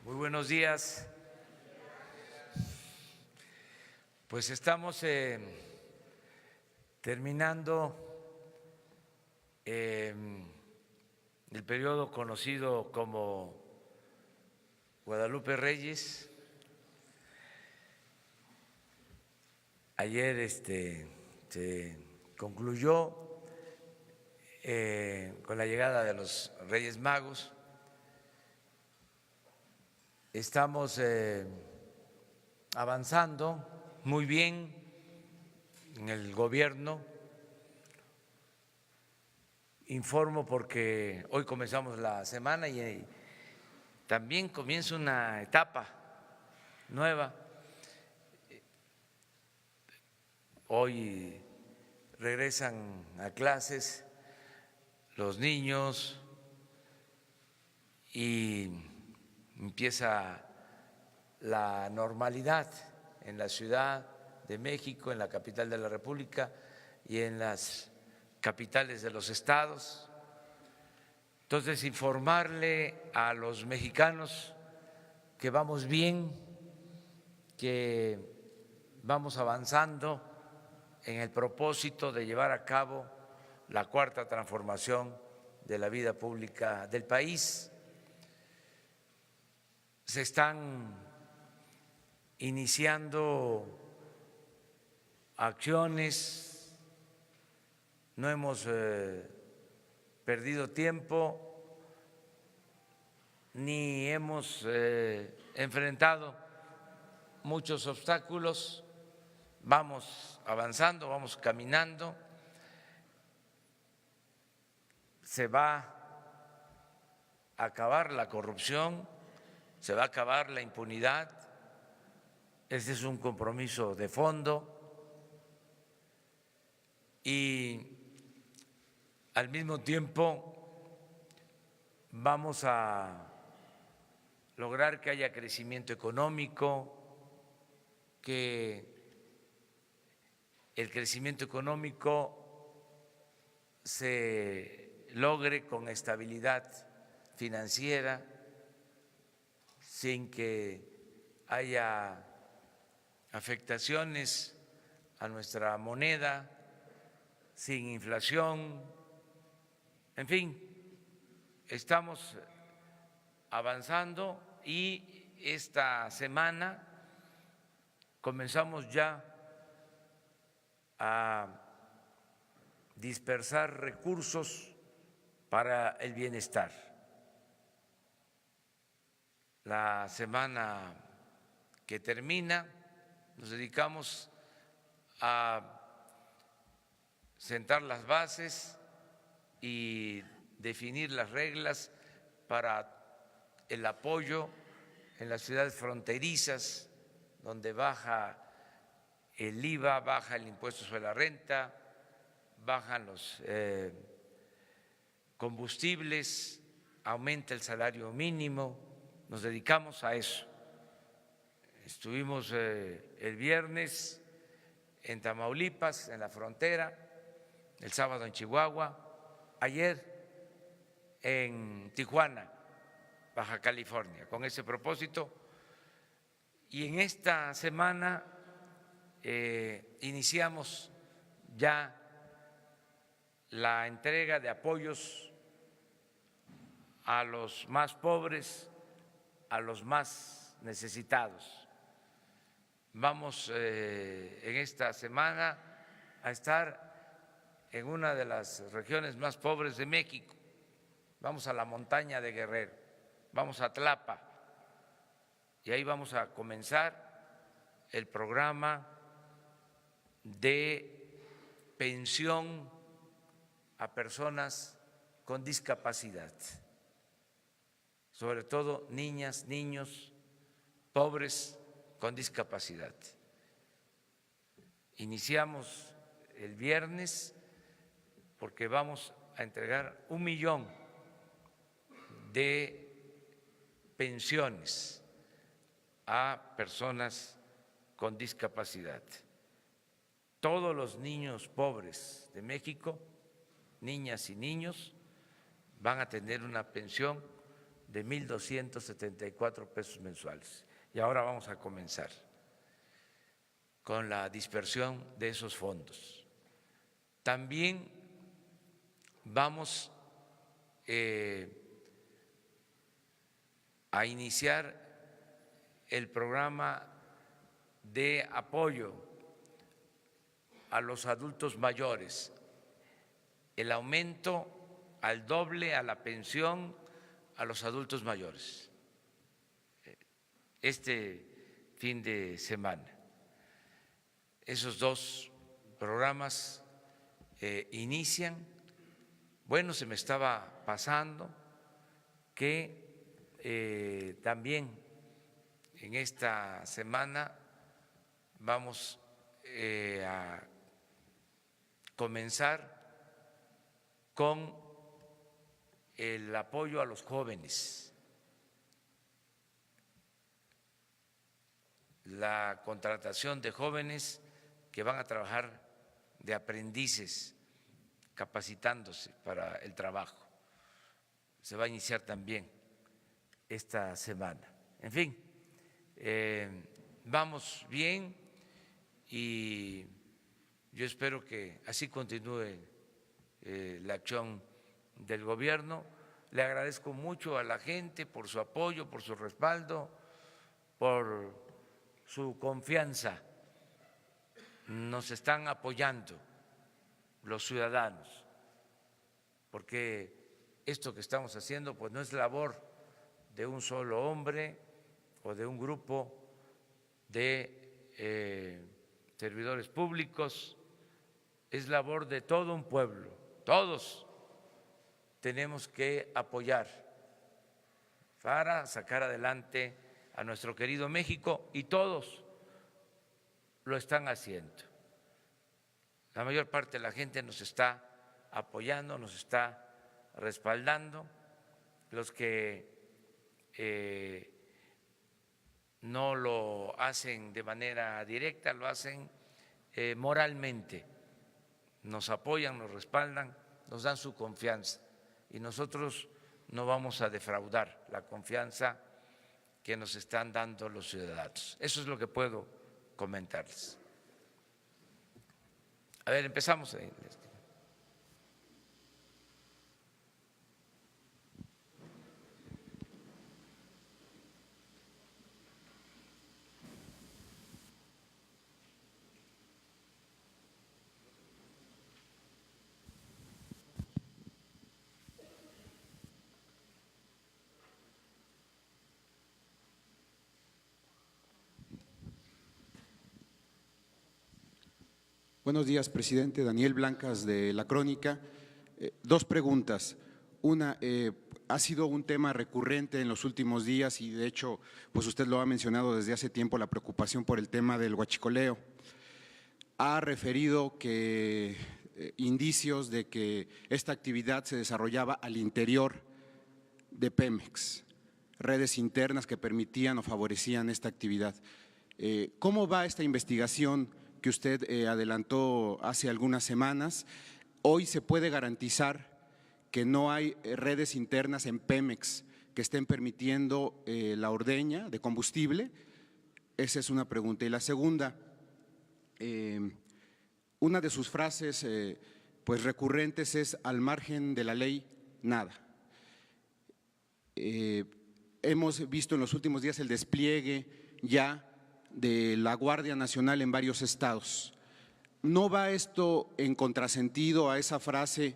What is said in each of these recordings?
Muy buenos días. Pues estamos terminando el periodo conocido como Guadalupe Reyes. Ayer se concluyó con la llegada de los Reyes Magos. Estamos avanzando muy bien en el gobierno. Informo porque hoy comenzamos la semana y también comienza una etapa nueva. Hoy regresan a clases los niños y empieza la normalidad en la Ciudad de México, en la capital de la República y en las capitales de los estados. Entonces, informarle a los mexicanos que vamos bien, que vamos avanzando en el propósito de llevar a cabo la cuarta transformación de la vida pública del país. Se están iniciando acciones, no hemos perdido tiempo ni hemos enfrentado muchos obstáculos, vamos avanzando, vamos caminando. Se va a acabar la corrupción, se va a acabar la impunidad. Ese es un compromiso de fondo y al mismo tiempo vamos a lograr que haya crecimiento económico, que el crecimiento económico se logre con estabilidad financiera, sin que haya afectaciones a nuestra moneda, sin inflación. En fin, estamos avanzando y esta semana comenzamos ya a dispersar recursos para el bienestar. La semana que termina nos dedicamos a sentar las bases y definir las reglas para el apoyo en las ciudades fronterizas, donde baja el IVA, baja el impuesto sobre la renta, bajan los combustibles, aumenta el salario mínimo. Nos dedicamos a eso. Estuvimos el viernes en Tamaulipas, en la frontera, el sábado en Chihuahua, ayer en Tijuana, Baja California, con ese propósito. Y en esta semana iniciamos ya la entrega de apoyos a los más pobres, a los más necesitados. Vamos en esta semana a estar en una de las regiones más pobres de México. Vamos a la montaña de Guerrero, vamos a Tlapa y ahí vamos a comenzar el programa de pensión a personas con discapacidad, sobre todo niñas, niños, pobres con discapacidad. Iniciamos el viernes porque vamos a entregar 1 millón de pensiones a personas con discapacidad. Todos los niños pobres de México, niñas y niños, van a tener una pensión de 1.274 pesos mensuales. Y ahora vamos a comenzar con la dispersión de esos fondos. También vamos a iniciar el programa de apoyo a los adultos mayores, el aumento al doble a la pensión a los adultos mayores este fin de semana. Esos dos programas inician. Bueno, se me estaba pasando que también en esta semana vamos a comenzar con el apoyo a los jóvenes, la contratación de jóvenes que van a trabajar de aprendices, capacitándose para el trabajo. Se va a iniciar también esta semana. En fin, vamos bien y yo espero que así continúe la acción del gobierno. Le agradezco mucho a la gente por su apoyo, por su respaldo, por su confianza. Nos están apoyando los ciudadanos, porque esto que estamos haciendo pues no es labor de un solo hombre o de un grupo de servidores públicos, es labor de todo un pueblo. Todos tenemos que apoyar para sacar adelante a nuestro querido México y todos lo están haciendo. La mayor parte de la gente nos está apoyando, nos está respaldando. Los que no lo hacen de manera directa, lo hacen moralmente. Nos apoyan, nos respaldan, nos dan su confianza y nosotros no vamos a defraudar la confianza que nos están dando los ciudadanos. Eso es lo que puedo comentarles. A ver, empezamos ahí. Buenos días, presidente. Daniel Blancas, de La Crónica. Dos preguntas. Una, ha sido un tema recurrente en los últimos días y de hecho, pues usted lo ha mencionado desde hace tiempo, la preocupación por el tema del huachicoleo. Ha referido que indicios de que esta actividad se desarrollaba al interior de Pemex, redes internas que permitían o favorecían esta actividad. ¿Cómo va esta investigación que usted adelantó hace algunas semanas? Hoy se puede garantizar que no hay redes internas en Pemex que estén permitiendo la ordeña de combustible. Esa es una pregunta. Y la segunda, una de sus frases pues recurrentes es: al margen de la ley, nada. Hemos visto en los últimos días el despliegue ya de la Guardia Nacional en varios estados. ¿No va esto en contrasentido a esa frase,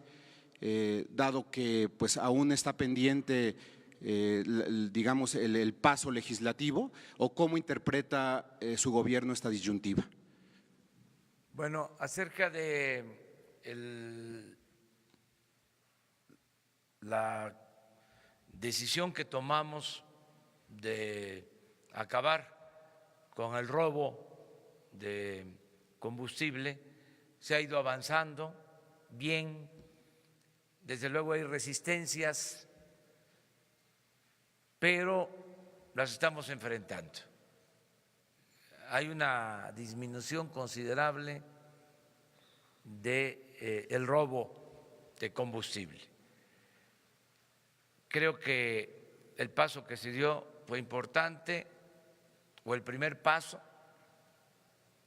dado que pues aún está pendiente digamos el paso legislativo, o cómo interpreta su gobierno esta disyuntiva? Bueno, acerca de la decisión que tomamos de acabar con el robo de combustible, se ha ido avanzando bien. Desde luego hay resistencias, pero las estamos enfrentando. Hay una disminución considerable del robo de combustible. Creo que el paso que se dio fue importante, o el primer paso,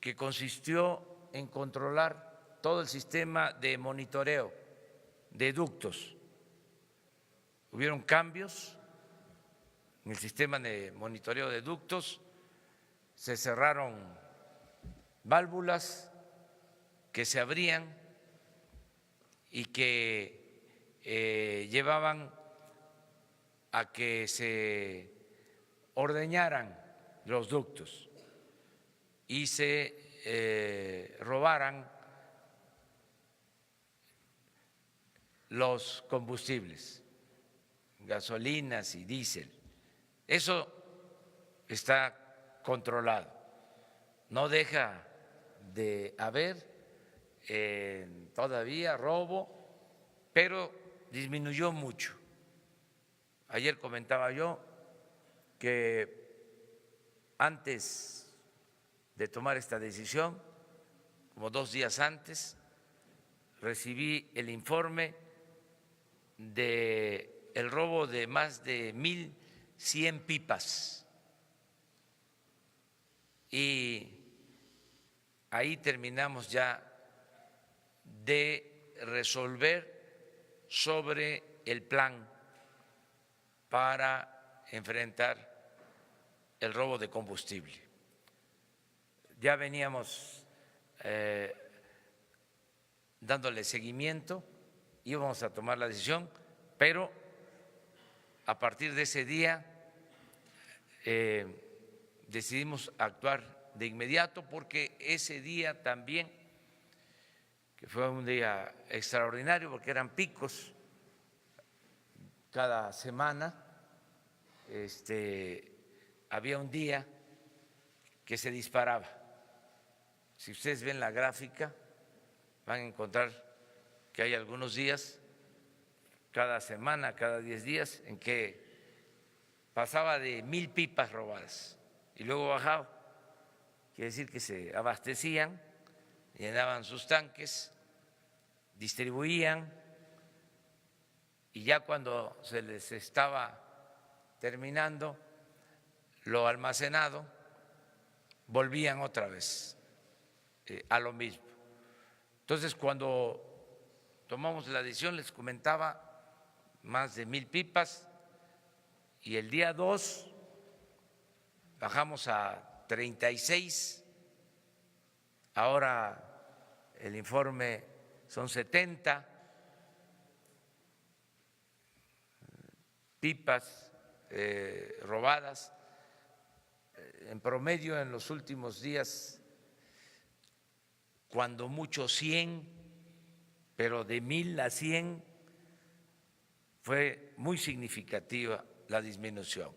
que consistió en controlar todo el sistema de monitoreo de ductos. Hubieron cambios en el sistema de monitoreo de ductos, se cerraron válvulas que se abrían y que llevaban a que se ordeñaran los ductos y se robaran los combustibles, gasolinas y diésel. Eso está controlado. No deja de haber todavía robo, pero disminuyó mucho. Ayer comentaba yo que antes de tomar esta decisión, como 2 días antes, recibí el informe del robo de más de 1,100 pipas y ahí terminamos ya de resolver sobre el plan para enfrentar el robo de combustible. Ya veníamos dándole seguimiento, íbamos a tomar la decisión, pero a partir de ese día decidimos actuar de inmediato, porque ese día también, que fue un día extraordinario porque eran picos cada semana, había un día que se disparaba. Si ustedes ven la gráfica, van a encontrar que hay algunos días, cada semana, cada 10 días, en que pasaba de 1,000 pipas robadas y luego bajaba. Quiere decir que se abastecían, llenaban sus tanques, distribuían, y ya cuando se les estaba terminando lo almacenado, volvían otra vez a lo mismo. Entonces, cuando tomamos la decisión, les comentaba, más de 1,000 pipas, y el día 2 bajamos a 36, ahora el informe son 70 pipas robadas, en promedio en los últimos días, cuando mucho 100, pero de 1,000 a 100 fue muy significativa la disminución.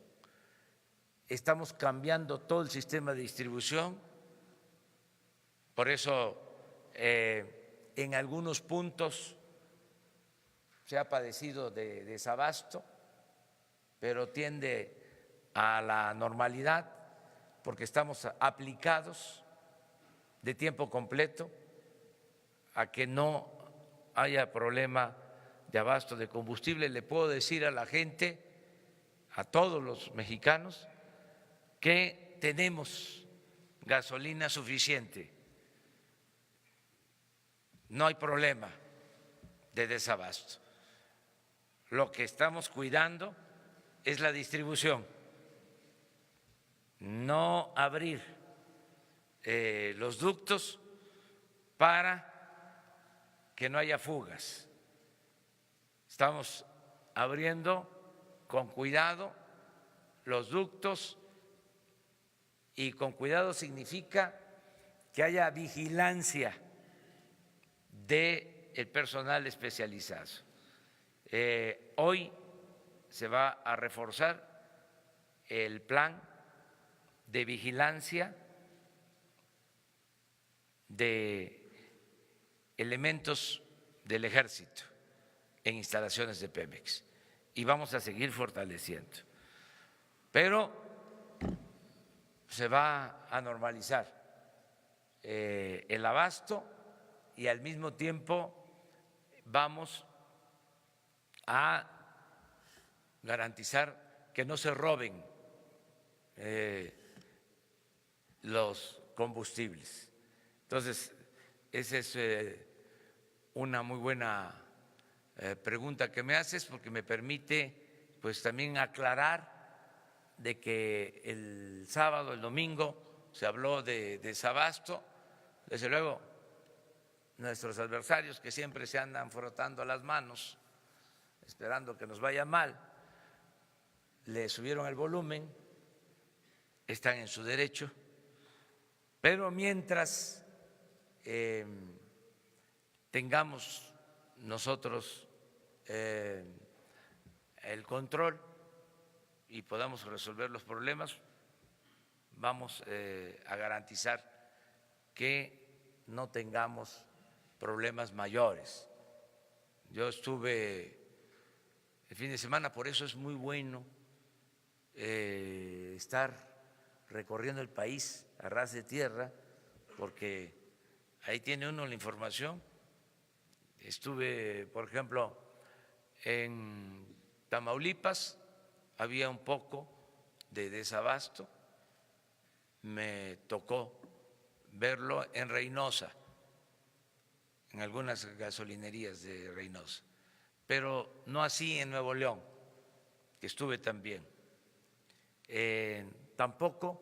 Estamos cambiando todo el sistema de distribución, por eso en algunos puntos se ha padecido de desabasto, pero tiende a la normalidad porque estamos aplicados de tiempo completo a que no haya problema de abasto de combustible. Le puedo decir a la gente, a todos los mexicanos, que tenemos gasolina suficiente, no hay problema de desabasto. Lo que estamos cuidando es la distribución, no abrir los ductos para que no haya fugas. Estamos abriendo con cuidado los ductos, y con cuidado significa que haya vigilancia del personal especializado. Hoy se va a reforzar el plan de vigilancia de elementos del Ejército en instalaciones de Pemex, y vamos a seguir fortaleciendo. Pero se va a normalizar el abasto, y al mismo tiempo vamos a garantizar que no se roben los combustibles. Entonces, esa es una muy buena pregunta que me haces, porque me permite pues también aclarar de que el sábado, el domingo se habló de desabasto. Desde luego, nuestros adversarios, que siempre se andan frotando las manos esperando que nos vaya mal, le subieron el volumen, están en su derecho, pero mientras tengamos nosotros el control y podamos resolver los problemas, vamos a garantizar que no tengamos problemas mayores. Yo estuve el fin de semana, por eso es muy bueno estar recorriendo el país a ras de tierra, porque ahí tiene uno la información. Estuve, por ejemplo, en Tamaulipas, había un poco de desabasto, me tocó verlo en Reynosa, en algunas gasolinerías de Reynosa, pero no así en Nuevo León, que estuve también. Tampoco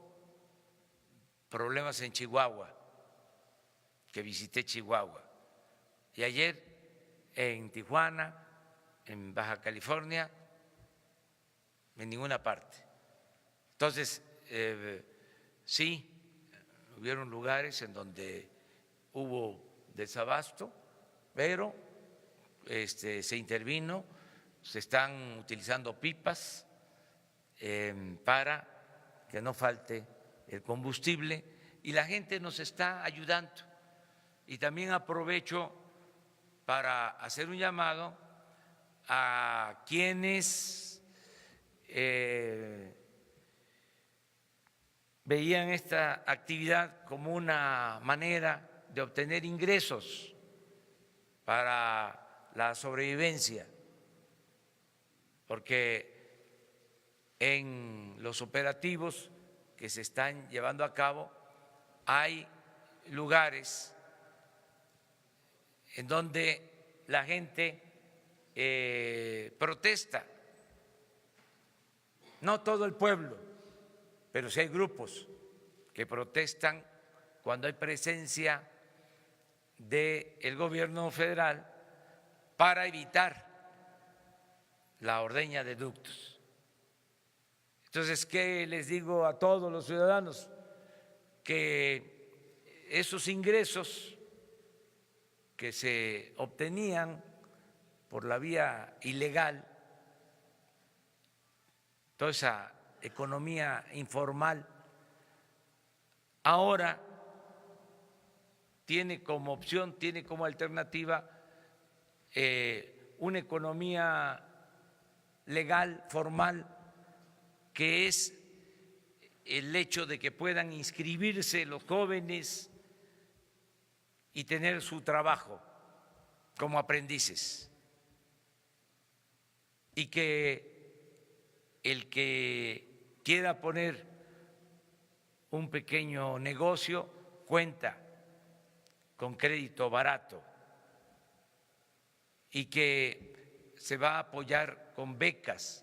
problemas en Chihuahua, que visité Chihuahua. Y ayer en Tijuana, en Baja California, en ninguna parte. Entonces, sí, hubieron lugares en donde hubo desabasto, pero se intervino, se están utilizando pipas para que no falte el combustible, y la gente nos está ayudando. Y también aprovecho para hacer un llamado a quienes veían esta actividad como una manera de obtener ingresos para la sobrevivencia, porque en los operativos que se están llevando a cabo hay lugares en donde la gente protesta, no todo el pueblo, pero sí hay grupos que protestan cuando hay presencia del gobierno federal para evitar la ordeña de ductos. Entonces, ¿qué les digo a todos los ciudadanos? Que esos ingresos que se obtenían por la vía ilegal, toda esa economía informal, ahora tiene como opción, tiene como alternativa una economía legal, formal, que es el hecho de que puedan inscribirse los jóvenes y tener su trabajo como aprendices, y que el que quiera poner un pequeño negocio cuenta con crédito barato, y que se va a apoyar con becas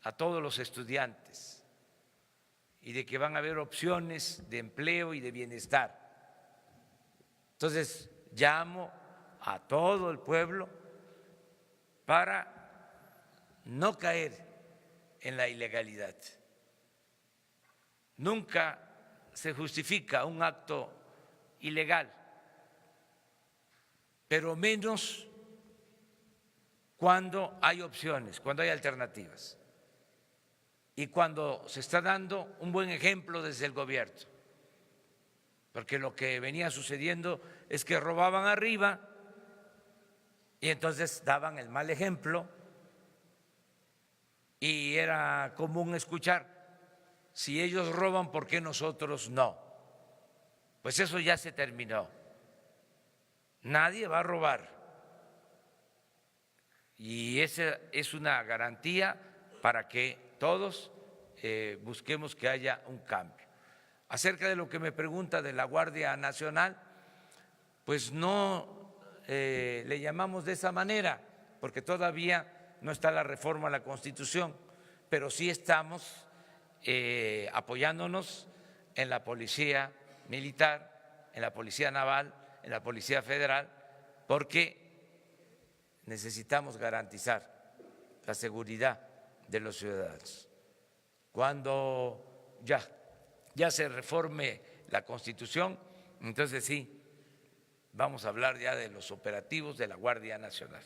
a todos los estudiantes, y de que van a haber opciones de empleo y de bienestar. Entonces, llamo a todo el pueblo para no caer en la ilegalidad. Nunca se justifica un acto ilegal, pero menos cuando hay opciones, cuando hay alternativas, y cuando se está dando un buen ejemplo desde el gobierno. Porque lo que venía sucediendo es que robaban arriba y entonces daban el mal ejemplo, y era común escuchar: si ellos roban, ¿por qué nosotros no? Pues eso ya se terminó. Nadie va a robar, y esa es una garantía para que todos busquemos que haya un cambio. Acerca de lo que me pregunta de la Guardia Nacional, pues no le llamamos de esa manera, porque todavía no está la reforma a la Constitución, pero sí estamos apoyándonos en la Policía Militar, en la Policía Naval, en la Policía Federal, porque necesitamos garantizar la seguridad de los ciudadanos. Cuando ya se reforme la Constitución, entonces sí, vamos a hablar ya de los operativos de la Guardia Nacional.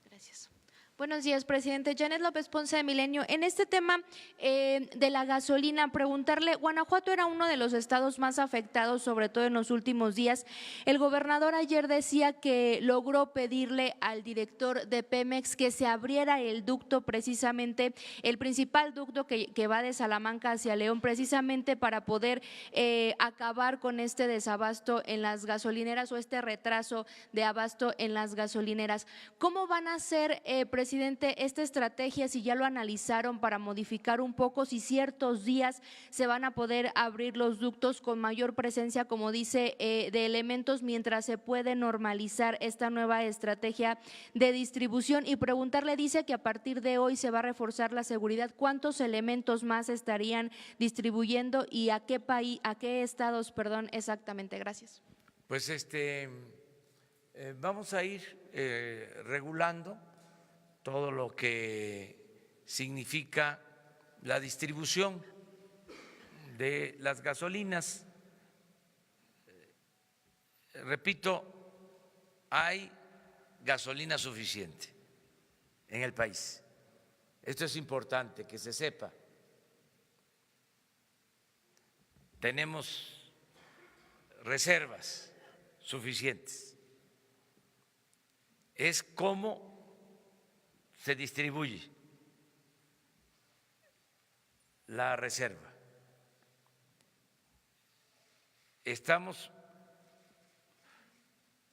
Gracias. Buenos días, presidente. Janet López Ponce de Milenio. En este tema de la gasolina, preguntarle, Guanajuato era uno de los estados más afectados, sobre todo en los últimos días. El gobernador ayer decía que logró pedirle al director de Pemex que se abriera el ducto, precisamente el principal ducto que va de Salamanca hacia León, precisamente para poder acabar con este desabasto en las gasolineras o este retraso de abasto en las gasolineras. ¿Cómo van a ser, presidente, esta estrategia, si ya lo analizaron para modificar un poco, si ciertos días se van a poder abrir los ductos con mayor presencia, como dice, de elementos, mientras se puede normalizar esta nueva estrategia de distribución? Y preguntarle, dice que a partir de hoy se va a reforzar la seguridad, ¿cuántos elementos más estarían distribuyendo y a qué estados, perdón, exactamente? Gracias. Pues vamos a ir regulando todo lo que significa la distribución de las gasolinas. Repito, hay gasolina suficiente en el país. Esto es importante que se sepa. Tenemos reservas suficientes. Es cómo se distribuye la reserva. Estamos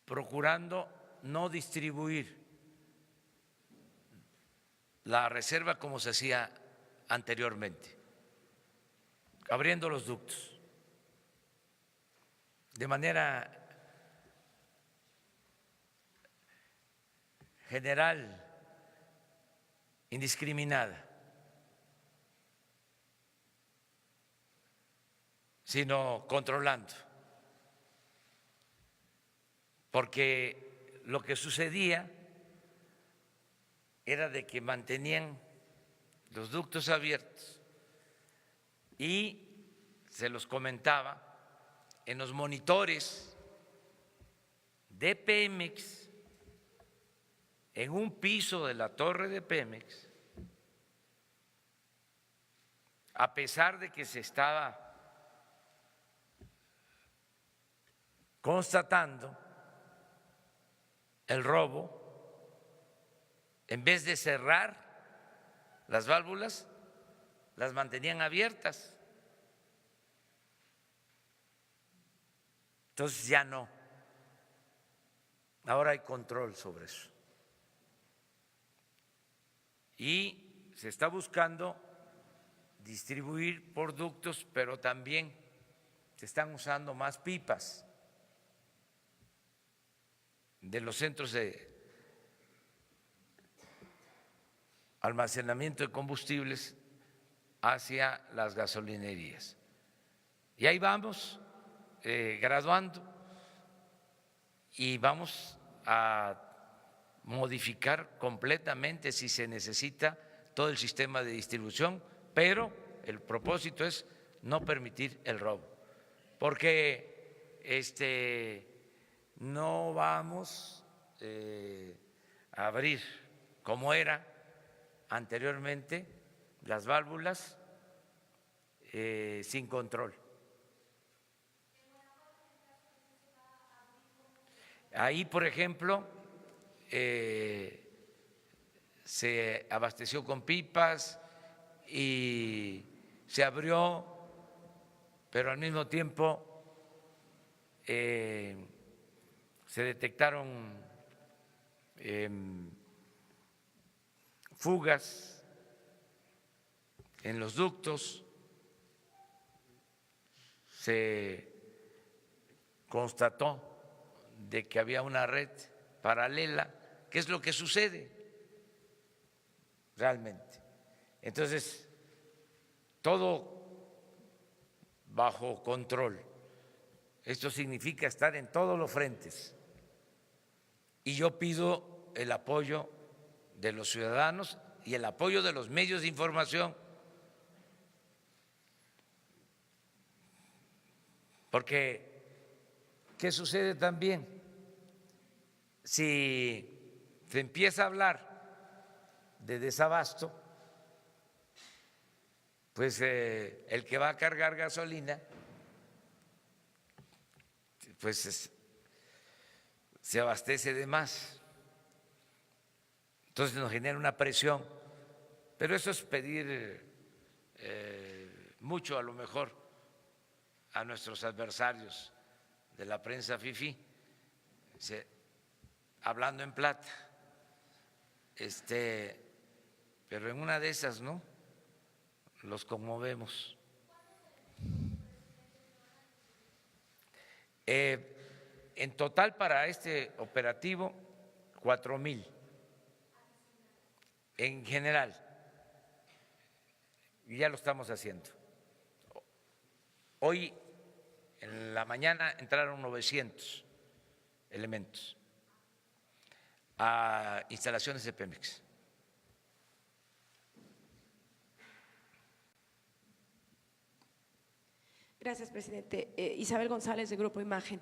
procurando no distribuir la reserva como se hacía anteriormente, abriendo los ductos de manera general, indiscriminada, sino controlando, porque lo que sucedía era de que mantenían los ductos abiertos y se los comentaba en los monitores de Pemex, en un piso de la torre de Pemex, a pesar de que se estaba constatando el robo, en vez de cerrar las válvulas, las mantenían abiertas. Entonces ya no, ahora hay control sobre eso. Y se está buscando distribuir por ductos, pero también se están usando más pipas de los centros de almacenamiento de combustibles hacia las gasolinerías. Y ahí vamos graduando y vamos a modificar completamente, si se necesita, todo el sistema de distribución, pero el propósito es no permitir el robo, porque no vamos a abrir como era anteriormente las válvulas sin control. Ahí, por ejemplo, se abasteció con pipas y se abrió, pero al mismo tiempo se detectaron fugas en los ductos, se constató de que había una red paralela, que es lo que sucede realmente. Entonces, todo bajo control. Esto significa estar en todos los frentes. Y yo pido el apoyo de los ciudadanos y el apoyo de los medios de información, porque ¿qué sucede también? Si se empieza a hablar de desabasto, pues el que va a cargar gasolina pues se abastece de más. Entonces nos genera una presión, pero eso es pedir mucho a lo mejor a nuestros adversarios de la prensa fifí, hablando en plata, pero en una de esas, ¿no?, los conmovemos. En total para este operativo 4,000 en general, y ya lo estamos haciendo. Hoy en la mañana entraron 900 elementos a instalaciones de Pemex. Gracias, presidente. Isabel González, de Grupo Imagen.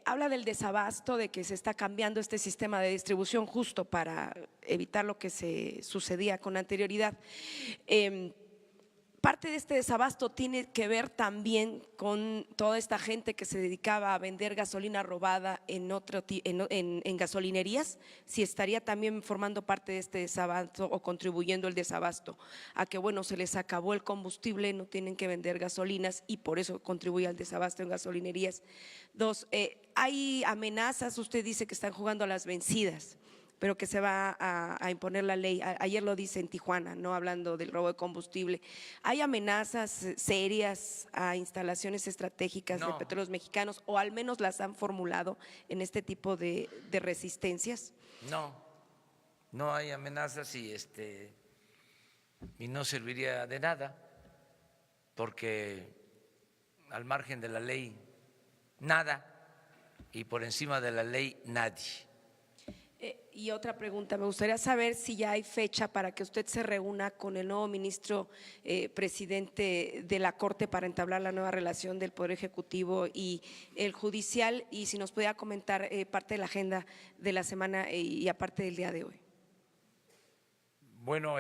Habla del desabasto, de que se está cambiando este sistema de distribución justo para evitar lo que se sucedía con anterioridad. Parte de este desabasto tiene que ver también con toda esta gente que se dedicaba a vender gasolina robada en gasolinerías, si estaría también formando parte de este desabasto o contribuyendo el desabasto a que, bueno, se les acabó el combustible, no tienen que vender gasolinas y por eso contribuye al desabasto en gasolinerías. Dos, hay amenazas, usted dice que están jugando a las vencidas, pero que se va a imponer la ley. Ayer lo dice en Tijuana, no hablando del robo de combustible. ¿Hay amenazas serias a instalaciones estratégicas de Petróleos Mexicanos, o al menos las han formulado en este tipo de resistencias? No hay amenazas y no serviría de nada, porque al margen de la ley nada y por encima de la ley nadie. Y otra pregunta, me gustaría saber si ya hay fecha para que usted se reúna con el nuevo ministro presidente de la Corte para entablar la nueva relación del Poder Ejecutivo y el Judicial, y si nos pudiera comentar parte de la agenda de la semana y aparte del día de hoy. Bueno,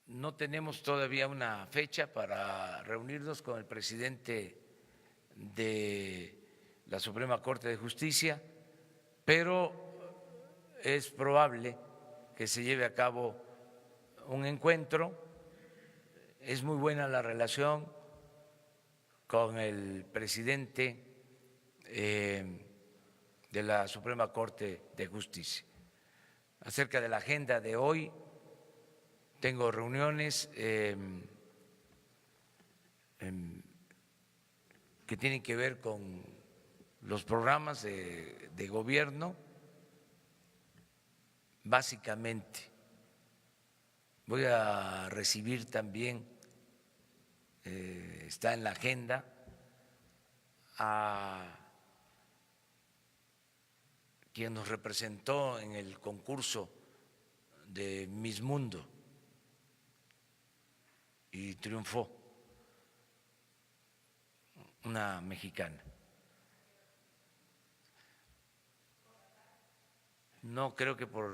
no tenemos todavía una fecha para reunirnos con el presidente de la Suprema Corte de Justicia, pero es probable que se lleve a cabo un encuentro. Es muy buena la relación con el presidente de la Suprema Corte de Justicia. Acerca de la agenda de hoy, tengo reuniones que tienen que ver con los programas de gobierno. Básicamente voy a recibir también, está en la agenda, a quien nos representó en el concurso de Miss Mundo y triunfó, una mexicana. No, creo que por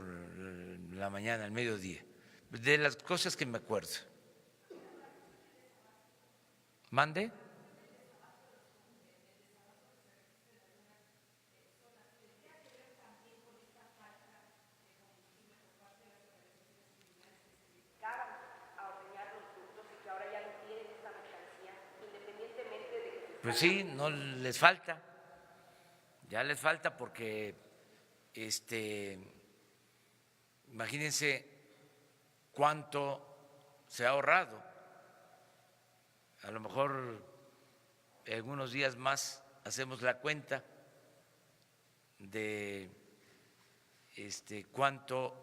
la mañana, al mediodía, de las cosas que me acuerdo. ¿Mande? Pues sí, no les falta. Ya les falta porque imagínense cuánto se ha ahorrado. A lo mejor en unos días más hacemos la cuenta de cuánto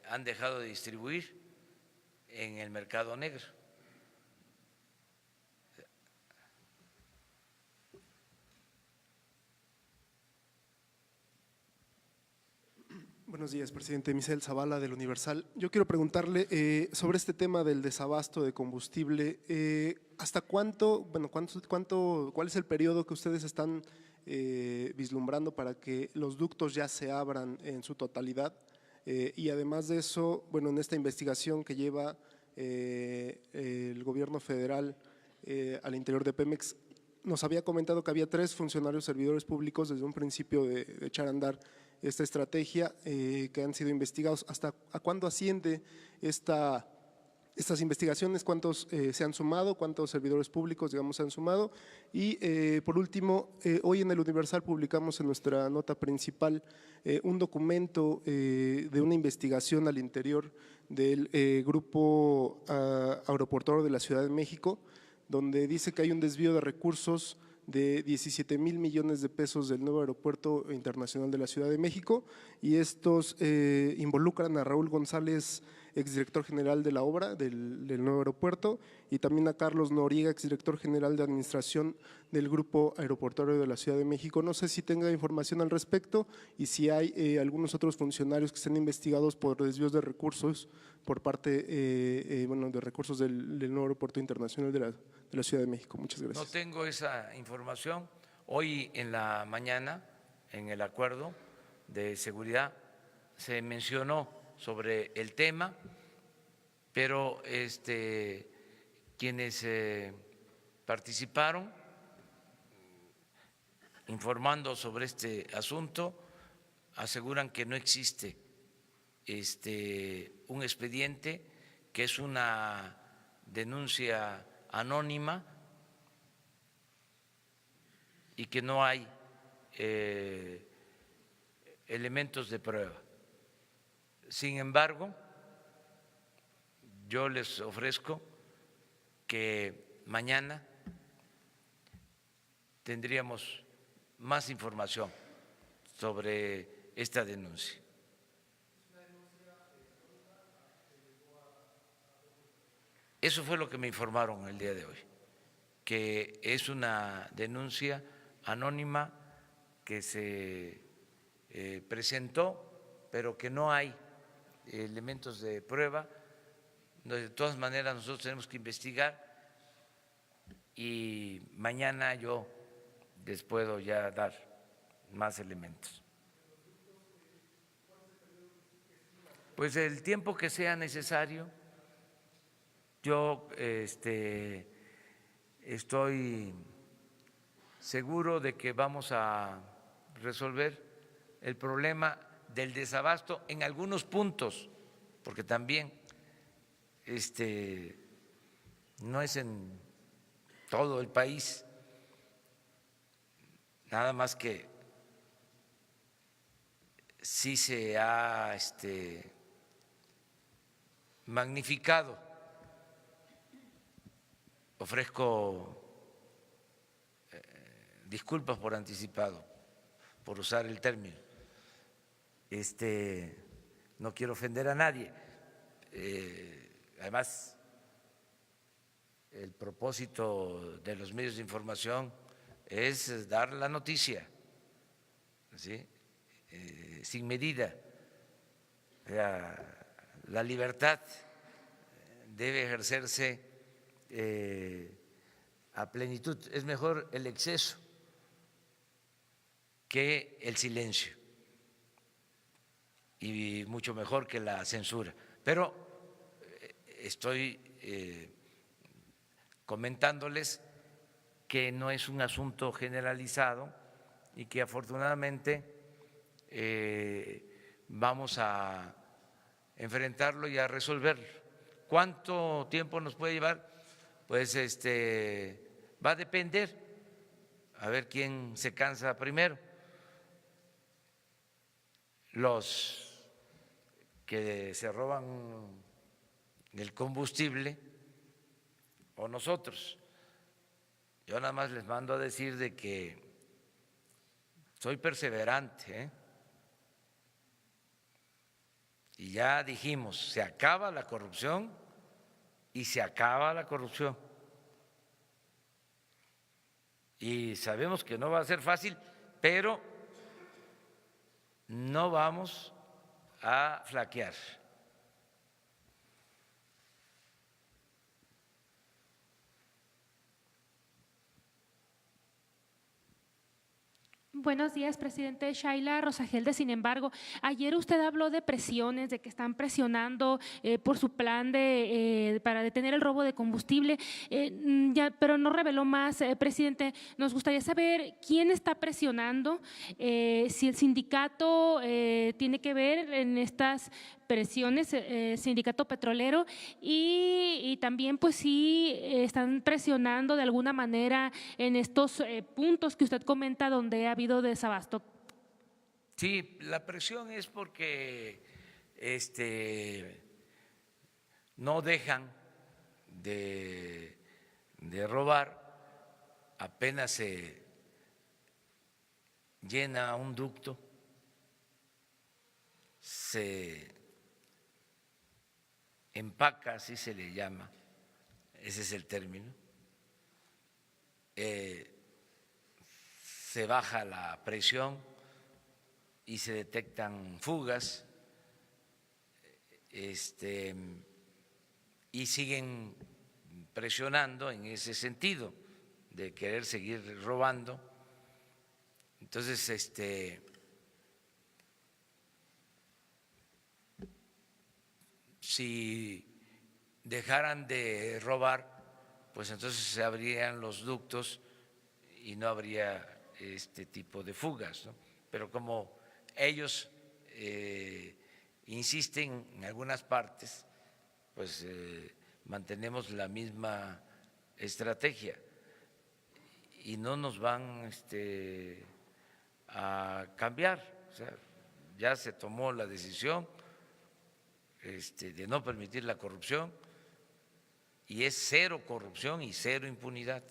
han dejado de distribuir en el mercado negro. Buenos días, presidente. Misael Zavala, del Universal. Yo quiero preguntarle sobre este tema del desabasto de combustible. ¿Hasta cuánto, cuál es el periodo que ustedes están vislumbrando para que los ductos ya se abran en su totalidad? Y además de eso, bueno, en esta investigación que lleva el gobierno federal al interior de Pemex, nos había comentado que había 3 funcionarios servidores públicos desde un principio de echar a andar esta estrategia que han sido investigados. ¿Hasta a cuándo asciende estas investigaciones? ¿Cuántos se han sumado? ¿Cuántos servidores públicos, digamos, se han sumado? Y por último, hoy en el Universal publicamos en nuestra nota principal un documento de una investigación al interior del Grupo Aeroportuario de la Ciudad de México, donde dice que hay un desvío de recursos de 17,000 millones de pesos del nuevo aeropuerto internacional de la Ciudad de México, y estos involucran a Raúl González, exdirector general de la obra del nuevo aeropuerto, y también a Carlos Noriega, exdirector general de administración del Grupo Aeroportuario de la Ciudad de México. No sé si tenga información al respecto y si hay algunos otros funcionarios que estén investigados por desvíos de recursos por parte de recursos del nuevo aeropuerto internacional de la Ciudad de México. Muchas gracias. No tengo esa información. Hoy en la mañana, en el acuerdo de seguridad, se mencionó sobre el tema, pero quienes participaron informando sobre este asunto aseguran que no existe un expediente, que es una denuncia anónima y que no hay elementos de prueba. Sin embargo, yo les ofrezco que mañana tendríamos más información sobre esta denuncia. Eso fue lo que me informaron el día de hoy, que es una denuncia anónima que se presentó, pero que no hay elementos de prueba. De todas maneras, nosotros tenemos que investigar y mañana yo les puedo ya dar más elementos. Pues el tiempo que sea necesario. Yo estoy seguro de que vamos a resolver el problema del desabasto en algunos puntos, porque también no es en todo el país, nada más que sí se ha magnificado. Ofrezco disculpas por anticipado, por usar el término. No quiero ofender a nadie. Además, el propósito de los medios de información es dar la noticia, ¿sí? Sin medida. La libertad debe ejercerse a plenitud. Es mejor el exceso que el silencio y mucho mejor que la censura. Pero estoy comentándoles que no es un asunto generalizado y que afortunadamente vamos a enfrentarlo y a resolverlo. ¿Cuánto tiempo nos puede llevar? Pues va a depender, a ver quién se cansa primero. los que se roban el combustible o nosotros. Yo nada más les mando a decir de que soy perseverante, ¿eh? Y ya dijimos, se acaba la corrupción y se acaba la corrupción. Y sabemos que no va a ser fácil, pero no vamos a flaquear. Buenos días, presidente. Shaila Rosagelde. Sin embargo, ayer usted habló de presiones, de que están presionando por su plan para detener el robo de combustible, pero no reveló más, presidente. Nos gustaría saber quién está presionando, si el sindicato tiene que ver en estas presiones, sindicato petrolero, y también pues si están presionando de alguna manera en estos puntos que usted comenta donde ha habido desabasto. Sí, la presión es porque no dejan de robar, apenas se llena un ducto, se empaca, así se le llama, ese es el término, se baja la presión y se detectan fugas, y siguen presionando en ese sentido de querer seguir robando. Entonces, si dejaran de robar, pues entonces se abrirían los ductos y no habría este tipo de fugas, ¿no? Pero como ellos insisten en algunas partes, pues mantenemos la misma estrategia y no nos van a cambiar. O sea, ya se tomó la decisión de no permitir la corrupción y es cero corrupción y cero impunidad.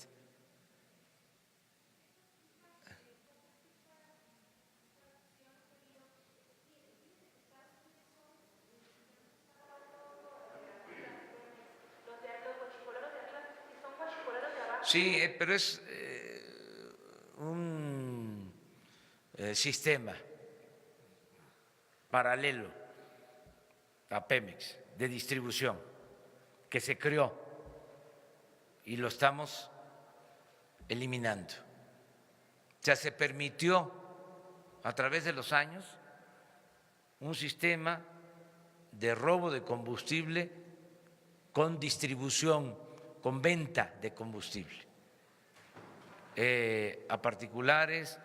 Sí, pero es un sistema paralelo a Pemex de distribución que se creó y lo estamos eliminando. O sea, se permitió a través de los años un sistema de robo de combustible con distribución, con venta de combustible a particulares,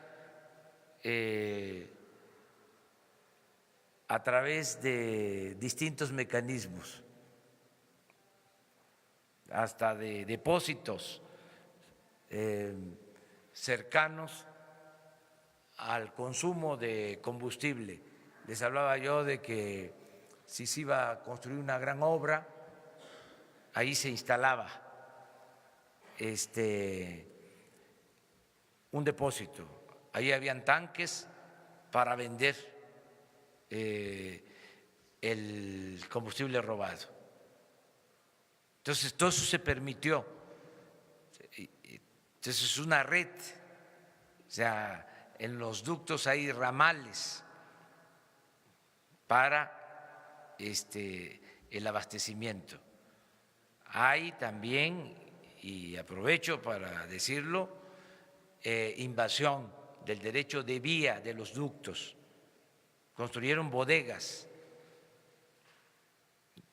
a través de distintos mecanismos, hasta de depósitos cercanos al consumo de combustible. Les hablaba yo de que si se iba a construir una gran obra, ahí se instalaba un depósito, ahí habían tanques para vender el combustible robado. Entonces, todo eso se permitió. Entonces, es una red, o sea, en los ductos hay ramales para el abastecimiento. Hay también, y aprovecho para decirlo, invasión del derecho de vía de los ductos. Construyeron bodegas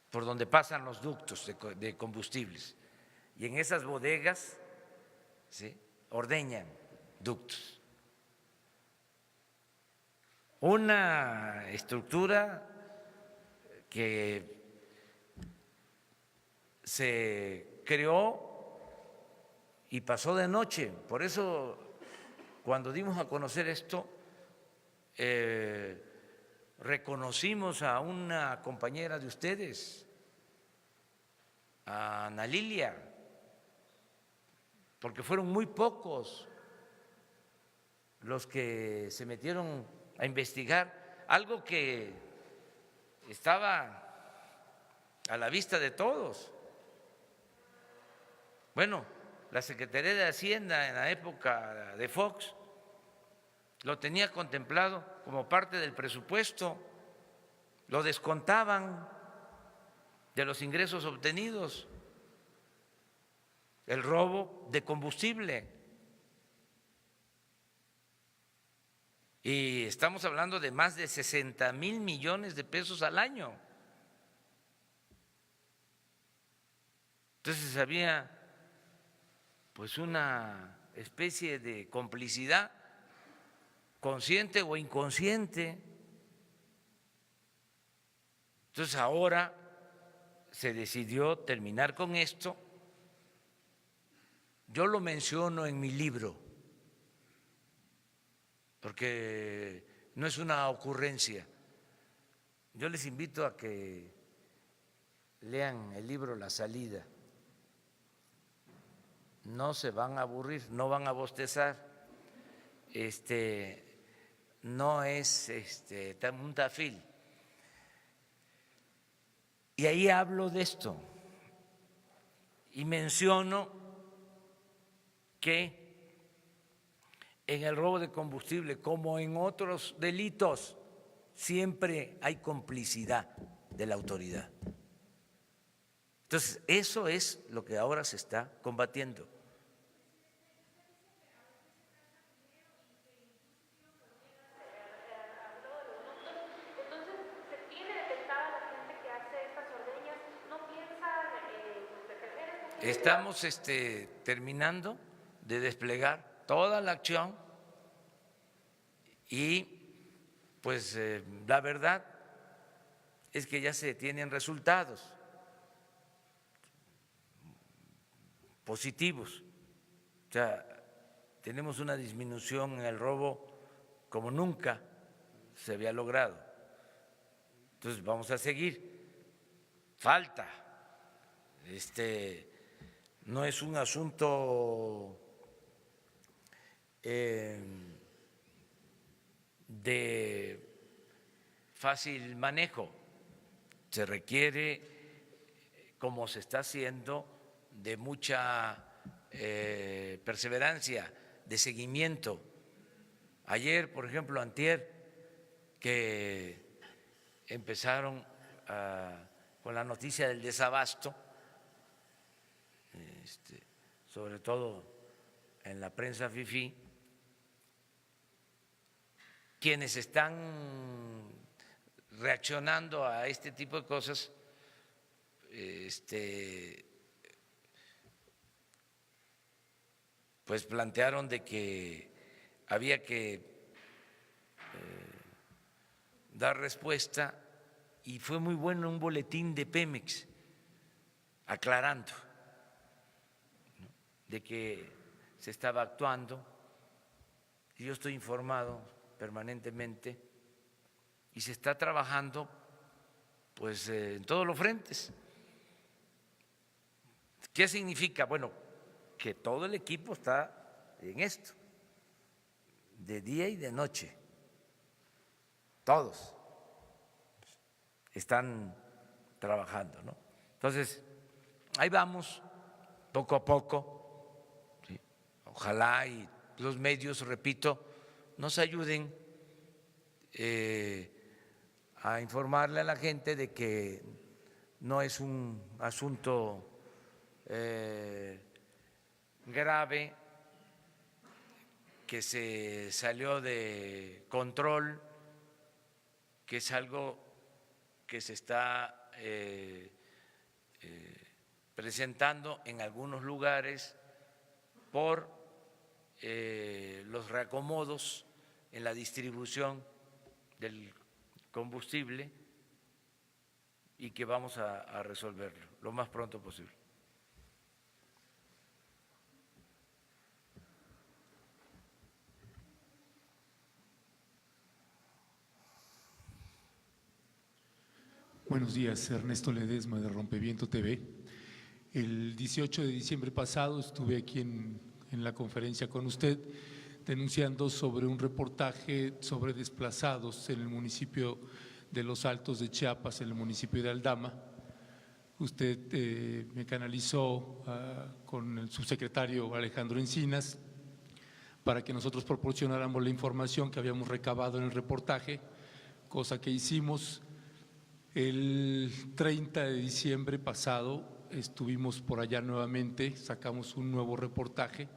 por donde pasan los ductos de combustibles y en esas bodegas, ¿sí?, ordeñan ductos. Una estructura que se creó y pasó de noche. Por eso, cuando dimos a conocer esto, reconocimos a una compañera de ustedes, a Ana Lilia, porque fueron muy pocos los que se metieron a investigar algo que estaba a la vista de todos. Bueno, la Secretaría de Hacienda en la época de Fox lo tenía contemplado como parte del presupuesto, lo descontaban de los ingresos obtenidos, el robo de combustible. Y estamos hablando de más de 60,000 millones de pesos al año. Entonces había pues una especie de complicidad, consciente o inconsciente. Entonces ahora se decidió terminar con esto. Yo lo menciono en mi libro, porque no es una ocurrencia. Yo les invito a que lean el libro La Salida. No se van a aburrir, no van a bostezar. No es un tafil. Y ahí hablo de esto y menciono que en el robo de combustible, como en otros delitos, siempre hay complicidad de la autoridad. Entonces, eso es lo que ahora se está combatiendo. Estamos terminando de desplegar toda la acción y pues la verdad es que ya se tienen resultados positivos. O sea, tenemos una disminución en el robo como nunca se había logrado. Entonces vamos a seguir. Falta. No es un asunto de fácil manejo, se requiere, como se está haciendo, de mucha perseverancia, de seguimiento. Ayer, por ejemplo, antier, que empezaron con la noticia del desabasto, sobre todo en la prensa fifí, quienes están reaccionando a este tipo de cosas, pues plantearon de que había que dar respuesta, y fue muy bueno un boletín de Pemex aclarando de que se estaba actuando, y yo estoy informado permanentemente, y se está trabajando pues en todos los frentes. ¿Qué significa? Bueno, que todo el equipo está en esto, de día y de noche, todos están trabajando, ¿no? Entonces, ahí vamos, poco a poco. ¿Sí? Ojalá y los medios, repito, nos ayuden a informarle a la gente de que no es un asunto grave, que se salió de control, que es algo que se está presentando en algunos lugares por los reacomodos en la distribución del combustible, y que vamos a resolverlo lo más pronto posible. Buenos días, Ernesto Ledesma de Rompeviento TV. El 18 de diciembre pasado estuve aquí en la conferencia con usted denunciando sobre un reportaje sobre desplazados en el municipio de Los Altos de Chiapas, en el municipio de Aldama. Usted me canalizó con el subsecretario Alejandro Encinas para que nosotros proporcionáramos la información que habíamos recabado en el reportaje, cosa que hicimos. El 30 de diciembre pasado estuvimos por allá nuevamente, sacamos un nuevo reportaje.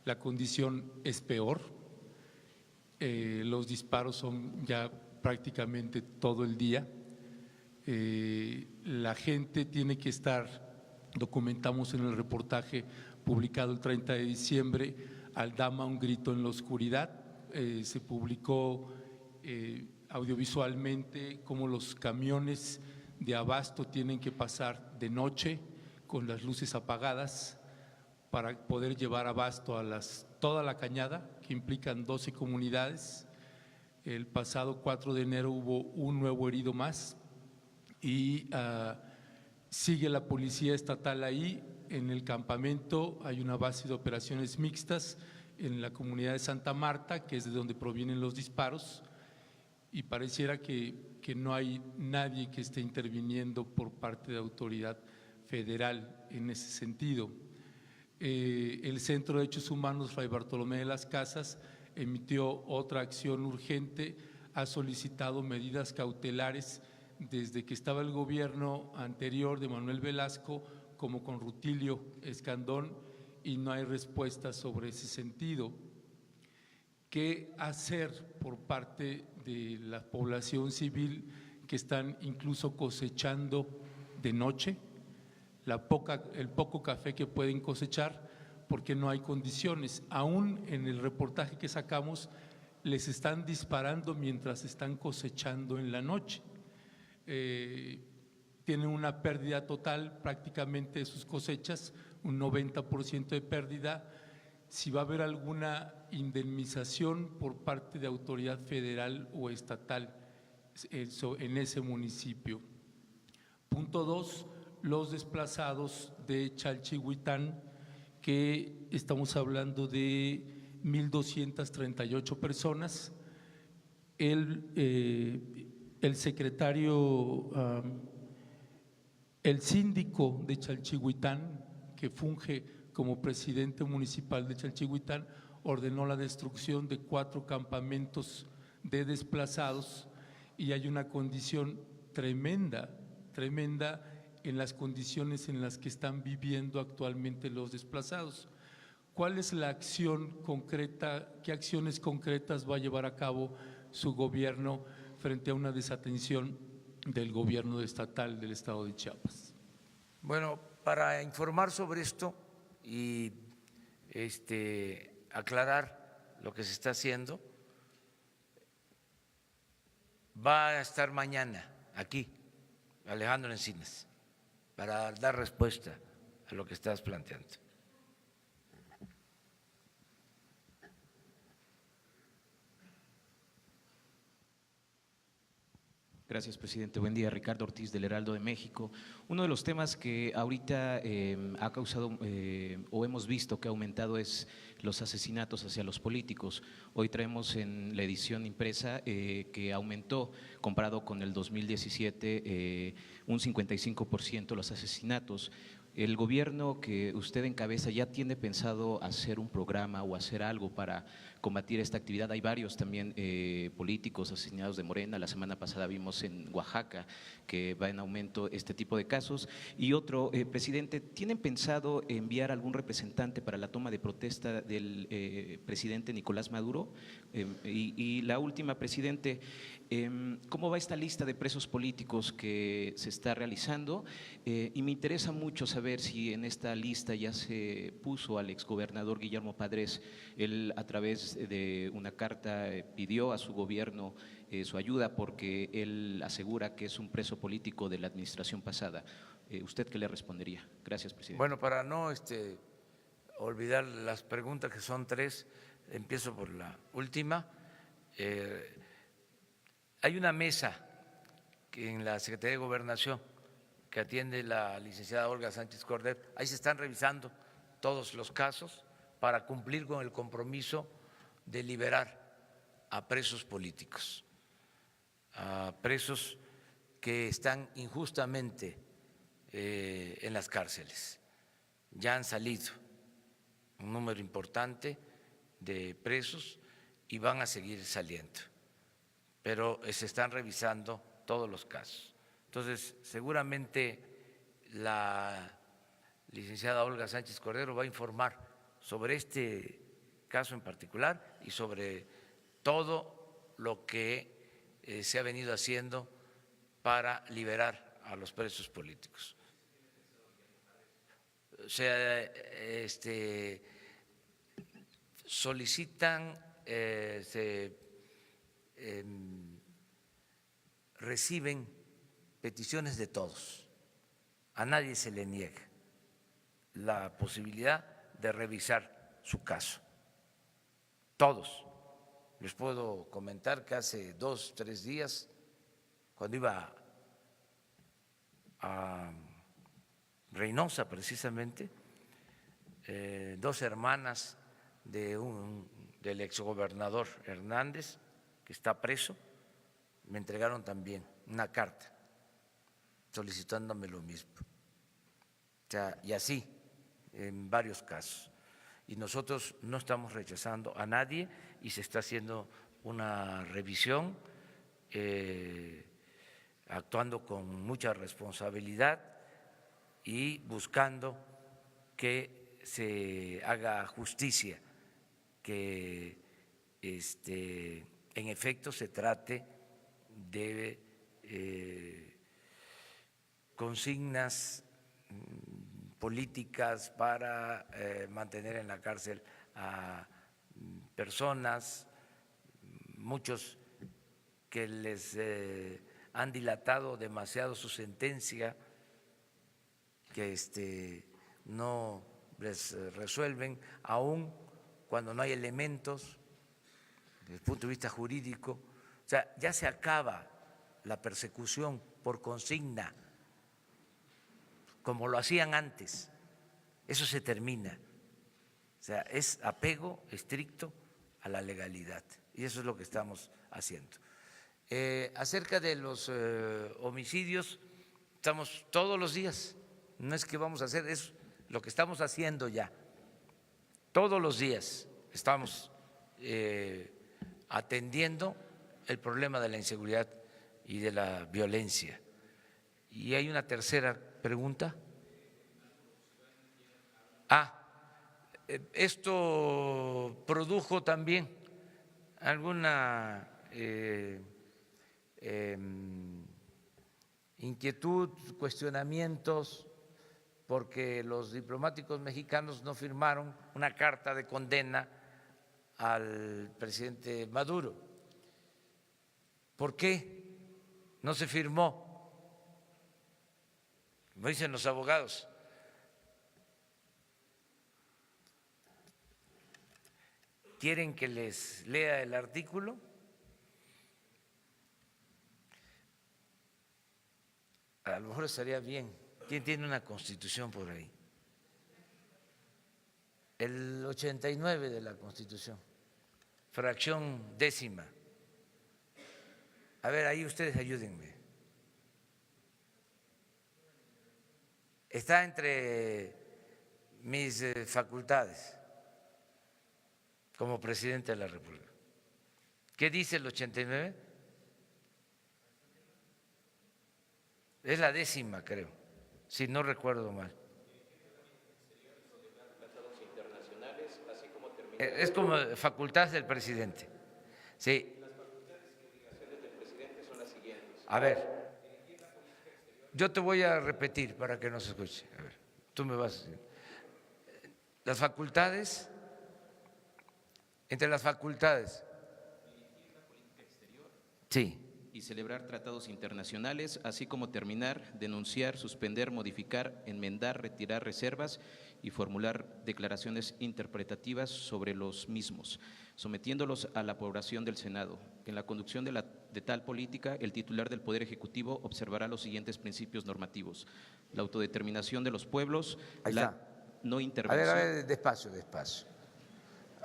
La condición es peor, los disparos son ya prácticamente todo el día. La gente tiene que estar, documentamos en el reportaje publicado el 30 de diciembre, Aldama, un grito en la oscuridad. Se publicó audiovisualmente cómo los camiones de abasto tienen que pasar de noche con las luces apagadas para poder llevar abasto a toda la cañada, que implican 12 comunidades. El pasado 4 de enero hubo un nuevo herido más y sigue la policía estatal ahí. En el campamento hay una base de operaciones mixtas en la comunidad de Santa Marta, que es de donde provienen los disparos, y pareciera que no hay nadie que esté interviniendo por parte de autoridad federal en ese sentido. El Centro de Derechos Humanos Fray Bartolomé de las Casas emitió otra acción urgente, ha solicitado medidas cautelares desde que estaba el gobierno anterior de Manuel Velasco, como con Rutilio Escandón, y no hay respuesta sobre ese sentido. ¿Qué hacer por parte de la población civil que están incluso cosechando de noche? El poco café que pueden cosechar, porque no hay condiciones. Aún en el reportaje que sacamos les están disparando mientras están cosechando en la noche. Tienen una pérdida total prácticamente de sus cosechas, un 90% de pérdida. Si va a haber alguna indemnización por parte de autoridad federal o estatal en ese municipio. Punto 2, los desplazados de Chalchihuitán, que estamos hablando de 1,238 personas. El secretario, el síndico de Chalchihuitán, que funge como presidente municipal de Chalchihuitán, ordenó la destrucción de 4 campamentos de desplazados, y hay una condición tremenda en las condiciones en las que están viviendo actualmente los desplazados. ¿Cuál es la acción concreta, qué acciones concretas va a llevar a cabo su gobierno frente a una desatención del gobierno estatal del estado de Chiapas? Bueno, para informar sobre esto y aclarar lo que se está haciendo, va a estar mañana aquí Alejandro Encinas para dar respuesta a lo que estás planteando. Gracias, presidente. Buen día, Ricardo Ortiz del Heraldo de México. Uno de los temas que ahorita ha causado o hemos visto que ha aumentado es los asesinatos hacia los políticos. Hoy traemos en la edición impresa que aumentó, comparado con el 2017, un 55% los asesinatos. ¿El gobierno que usted encabeza ya tiene pensado hacer un programa o hacer algo para combatir esta actividad? Hay varios también políticos asesinados de Morena. La semana pasada vimos en Oaxaca que va en aumento este tipo de casos. Y otro, presidente, ¿tienen pensado enviar algún representante para la toma de protesta del presidente Nicolás Maduro? Y la última, presidente, ¿cómo va esta lista de presos políticos que se está realizando? Y me interesa mucho saber si en esta lista ya se puso al exgobernador Guillermo Padres. Él, a través de una carta, pidió a su gobierno su ayuda porque él asegura que es un preso político de la administración pasada. ¿Usted qué le respondería? Gracias, presidente. Bueno, para no olvidar las preguntas, que son 3, empiezo por la última. Hay una mesa en la Secretaría de Gobernación, que atiende la licenciada Olga Sánchez Cordero. Ahí se están revisando todos los casos para cumplir con el compromiso de liberar a presos políticos, a presos que están injustamente en las cárceles. Ya han salido un número importante de presos y van a seguir saliendo, pero se están revisando todos los casos. Entonces, seguramente la licenciada Olga Sánchez Cordero va a informar sobre este caso en particular y sobre todo lo que se ha venido haciendo para liberar a los presos políticos. O sea, solicitan, reciben peticiones de todos. A nadie se le niega la posibilidad de revisar su caso. Todos. Les puedo comentar que hace 2 o 3 días, cuando iba a Reynosa precisamente, 2 hermanas del exgobernador Hernández, que está preso, me entregaron también una carta solicitándome lo mismo. O sea, y así en varios casos. Y nosotros no estamos rechazando a nadie y se está haciendo una revisión, actuando con mucha responsabilidad y buscando que se haga justicia, que en efecto se trate de consignas políticas para mantener en la cárcel a personas, muchos que les han dilatado demasiado su sentencia, que no les resuelven, aun cuando no hay elementos desde el punto de vista jurídico. O sea, ya se acaba la persecución por consigna, como lo hacían antes. Eso se termina. O sea, es apego estricto a la legalidad y eso es lo que estamos haciendo. Acerca de los homicidios, estamos todos los días, no es que vamos a hacer, es lo que estamos haciendo ya. Todos los días estamos atendiendo el problema de la inseguridad y de la violencia. Y hay una tercera pregunta. Esto produjo también alguna inquietud, cuestionamientos, porque los diplomáticos mexicanos no firmaron una carta de condena al presidente Maduro. ¿Por qué no se firmó? Como dicen los abogados, ¿quieren que les lea el artículo? A lo mejor estaría bien. ¿Quién tiene una constitución por ahí? El 89 de la Constitución, fracción 10ª. A ver, ahí ustedes ayúdenme. Está entre mis facultades como presidente de la República. ¿Qué dice el 89? Es la 10ª, creo, si no recuerdo mal. Es como facultad del presidente. Sí. Las facultades y obligaciones del presidente son las siguientes. A ver, yo te voy a repetir para que no se escuche. A ver, tú me vas a decir. Las facultades, entre las facultades. Dirigir la política exterior. Sí. Y celebrar tratados internacionales, así como terminar, denunciar, suspender, modificar, enmendar, retirar reservas y formular declaraciones interpretativas sobre los mismos, sometiéndolos a la aprobación del Senado. En la conducción de tal política, el titular del Poder Ejecutivo observará los siguientes principios normativos: la autodeterminación de los pueblos, Ahí la está. no intervención. A ver, despacio, despacio.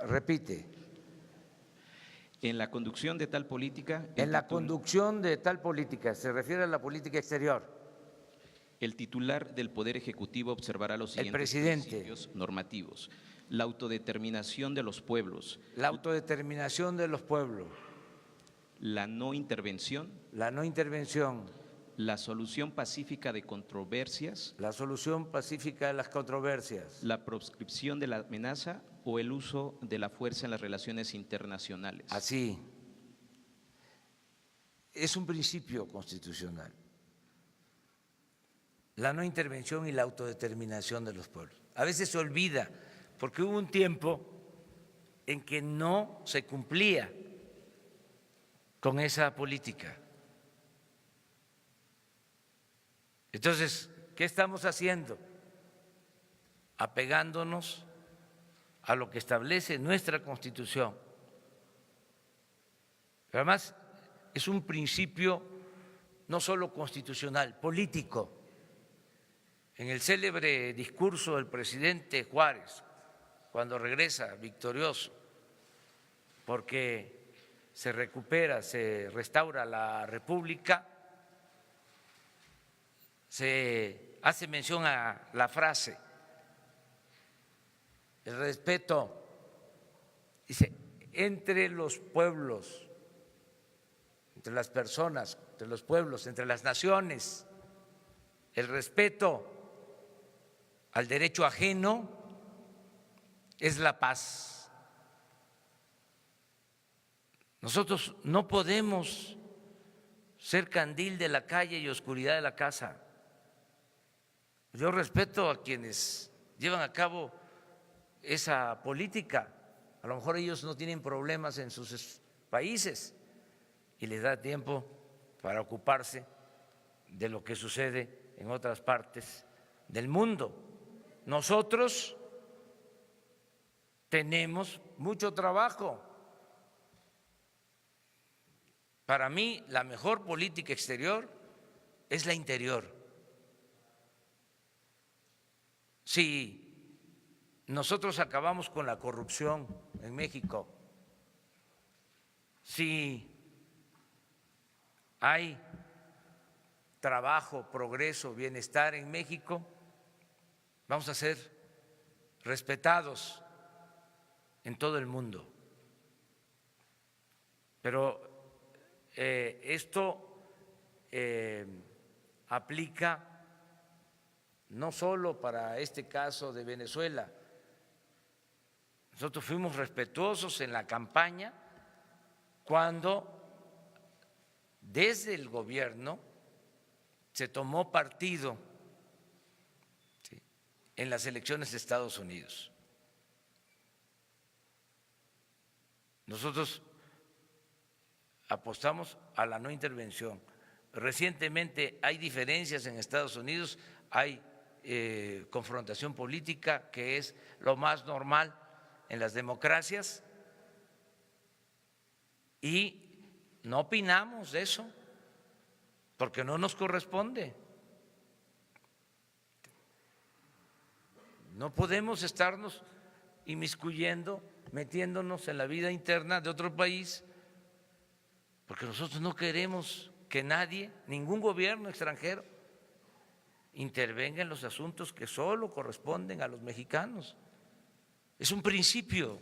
Repite. En la conducción de tal política… En la conducción de tal política, se refiere a la política exterior. El titular del Poder Ejecutivo observará los siguientes principios normativos: la autodeterminación de los pueblos, La autodeterminación de los pueblos, la no intervención, la no intervención, la solución pacífica de controversias, la solución pacífica de las controversias, la proscripción de la amenaza o el uso de la fuerza en las relaciones internacionales. así. Es un principio constitucional. La no intervención y la autodeterminación de los pueblos. A veces se olvida, porque hubo un tiempo en que no se cumplía con esa política. Entonces, ¿qué estamos haciendo? Apegándonos a lo que establece nuestra Constitución. Pero además, es un principio no solo constitucional, político. En el célebre discurso del presidente Juárez, cuando regresa victorioso, porque se recupera, se restaura la República, se hace mención a la frase, el respeto, dice, entre los pueblos, entre las personas, entre los pueblos, entre las naciones, el respeto al derecho ajeno es la paz. Nosotros no podemos ser candil de la calle y oscuridad de la casa. Yo respeto a quienes llevan a cabo esa política. A lo mejor ellos no tienen problemas en sus países y les da tiempo para ocuparse de lo que sucede en otras partes del mundo. Nosotros tenemos mucho trabajo. Para mí, la mejor política exterior es la interior. Si nosotros acabamos con la corrupción en México, si hay trabajo, progreso, bienestar en México, vamos a ser respetados en todo el mundo. Pero esto aplica no solo para este caso de Venezuela. Nosotros fuimos respetuosos en la campaña cuando desde el gobierno se tomó partido en las elecciones de Estados Unidos. Nosotros apostamos a la no intervención. Recientemente hay diferencias en Estados Unidos, hay confrontación política, que es lo más normal en las democracias, y no opinamos de eso, porque no nos corresponde. No podemos estarnos inmiscuyendo, metiéndonos en la vida interna de otro país, porque nosotros no queremos que nadie, ningún gobierno extranjero, intervenga en los asuntos que solo corresponden a los mexicanos. Es un principio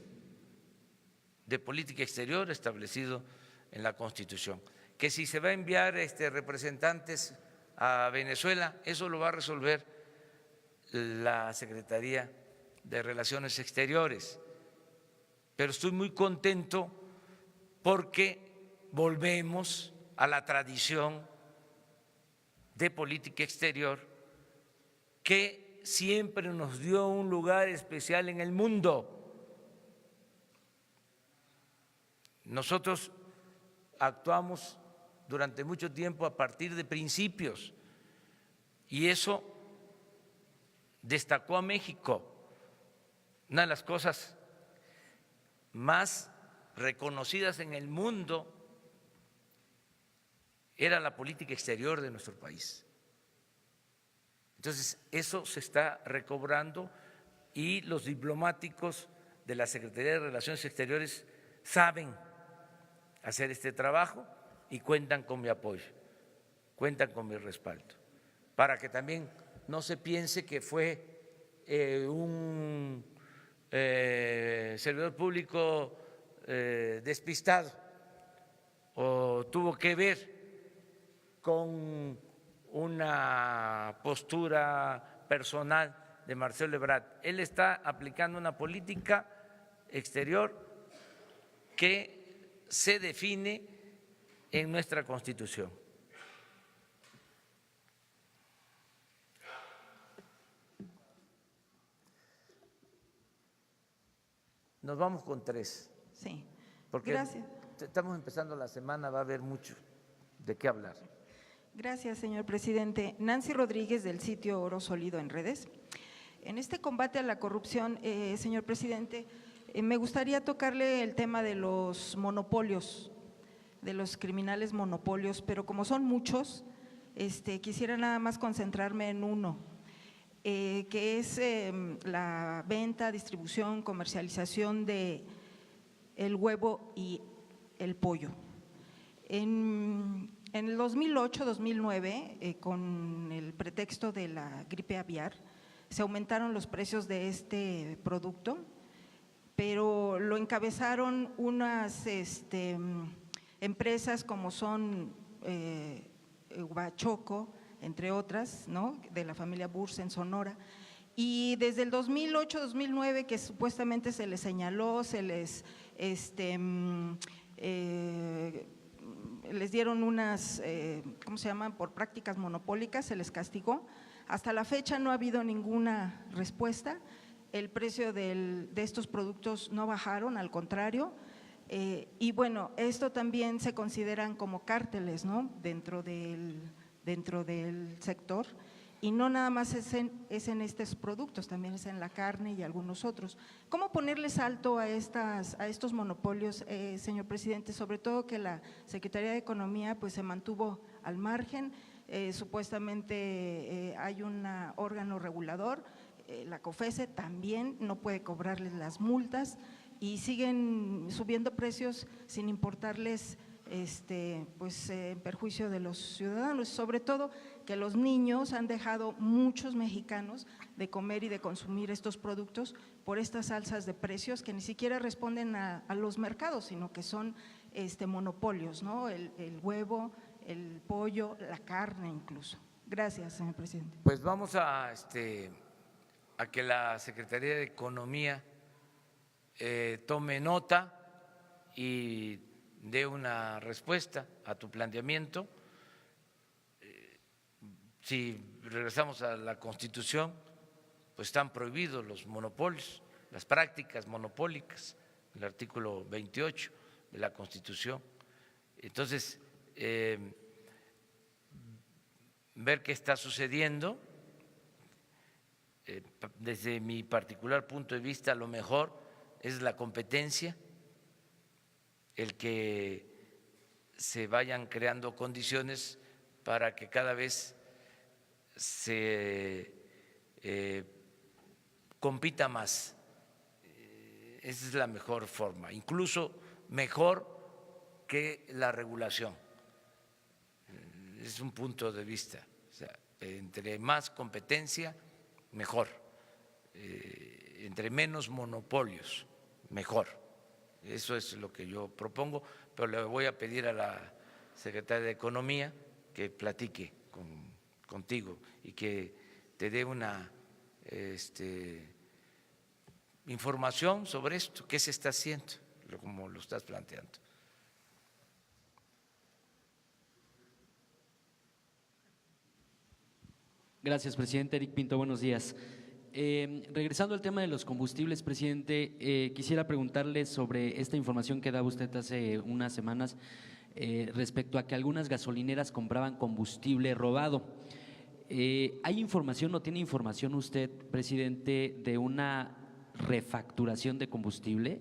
de política exterior establecido en la Constitución. Que si se va a enviar representantes a Venezuela, eso lo va a resolver la Secretaría de Relaciones Exteriores. Pero estoy muy contento porque volvemos a la tradición de política exterior que siempre nos dio un lugar especial en el mundo. Nosotros actuamos durante mucho tiempo a partir de principios y eso destacó a México. Una de las cosas más reconocidas en el mundo era la política exterior de nuestro país. Entonces, eso se está recobrando y los diplomáticos de la Secretaría de Relaciones Exteriores saben hacer este trabajo y cuentan con mi apoyo, cuentan con mi respaldo, para que también no se piense que fue un servidor público despistado o tuvo que ver con una postura personal de Marcelo Ebrard. Él está aplicando una política exterior que se define en nuestra Constitución. Nos vamos con 3. Sí. Porque Gracias. estamos empezando la semana, va a haber mucho de qué hablar. Gracias, señor presidente. Nancy Rodríguez, del sitio Oro Sólido en Redes. En este combate a la corrupción, señor presidente, me gustaría tocarle el tema de los monopolios, de los criminales monopolios, pero como son muchos, quisiera nada más concentrarme en uno, que es la venta, distribución, comercialización de el huevo y el pollo. En el 2008-2009, con el pretexto de la gripe aviar, se aumentaron los precios de este producto, pero lo encabezaron unas empresas como son Huachoco, entre otras, ¿no?, de la familia Burs en Sonora. Y desde el 2008-2009, que supuestamente se les señaló, se les les dieron unas, ¿cómo se llaman?, por prácticas monopólicas, se les castigó. Hasta la fecha no ha habido ninguna respuesta, el precio de estos productos no bajaron, al contrario, y bueno, esto también se consideran como cárteles, ¿no?, dentro del sector, y no nada más es en estos productos, también es en la carne y algunos otros. ¿Cómo ponerles alto a estos monopolios, señor presidente? Sobre todo que la Secretaría de Economía pues se mantuvo al margen, supuestamente hay un órgano regulador, la COFECE también no puede cobrarles las multas y siguen subiendo precios sin importarles pues en perjuicio de los ciudadanos, sobre todo que los niños han dejado muchos mexicanos de comer y de consumir estos productos por estas alzas de precios que ni siquiera responden a los mercados, sino que son monopolios, ¿no? El huevo, el pollo, la carne incluso. Gracias, señor presidente. Pues vamos a que la Secretaría de Economía tome nota y dé una respuesta a tu planteamiento. Si regresamos a la Constitución, pues están prohibidos los monopolios, las prácticas monopólicas, el artículo 28 de la Constitución. Entonces, ver qué está sucediendo. Desde mi particular punto de vista, lo mejor es la competencia, el que se vayan creando condiciones para que cada vez se compita más. Esa es la mejor forma, incluso mejor que la regulación. Es un punto de vista. O sea, entre más competencia, mejor. Entre menos monopolios, mejor. Eso es lo que yo propongo, pero le voy a pedir a la Secretaria de Economía que platique contigo y que te dé una información sobre esto, qué se está haciendo, como lo estás planteando. Gracias, presidente. Eric Pinto, buenos días. Regresando al tema de los combustibles, presidente, quisiera preguntarle sobre esta información que daba usted hace unas semanas respecto a que algunas gasolineras compraban combustible robado. ¿Hay información o tiene información usted, presidente, de una refacturación de combustible?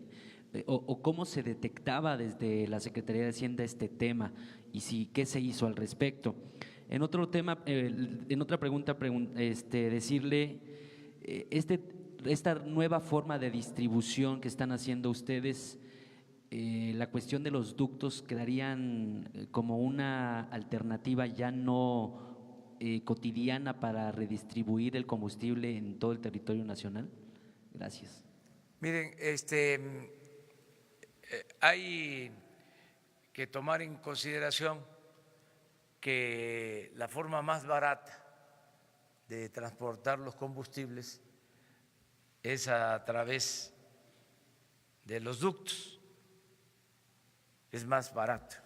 ¿O cómo se detectaba desde la Secretaría de Hacienda este tema? Y si, ¿qué se hizo al respecto? En otro tema, en otra pregunta, decirle, esta nueva forma de distribución que están haciendo ustedes, la cuestión de los ductos quedarían como una alternativa ya no cotidiana para redistribuir el combustible en todo el territorio nacional. Gracias. Miren, hay que tomar en consideración que la forma más barata de transportar los combustibles es a través de los ductos, es más barato.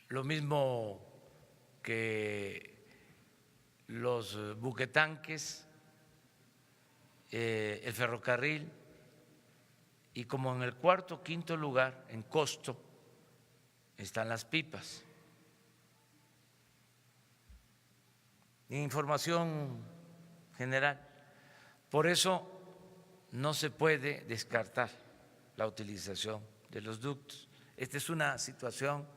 Lo mismo que los buquetanques, el ferrocarril, y como en el cuarto o quinto lugar en costo están las pipas. Información general. Por eso no se puede descartar la utilización de los ductos. Esta es una situación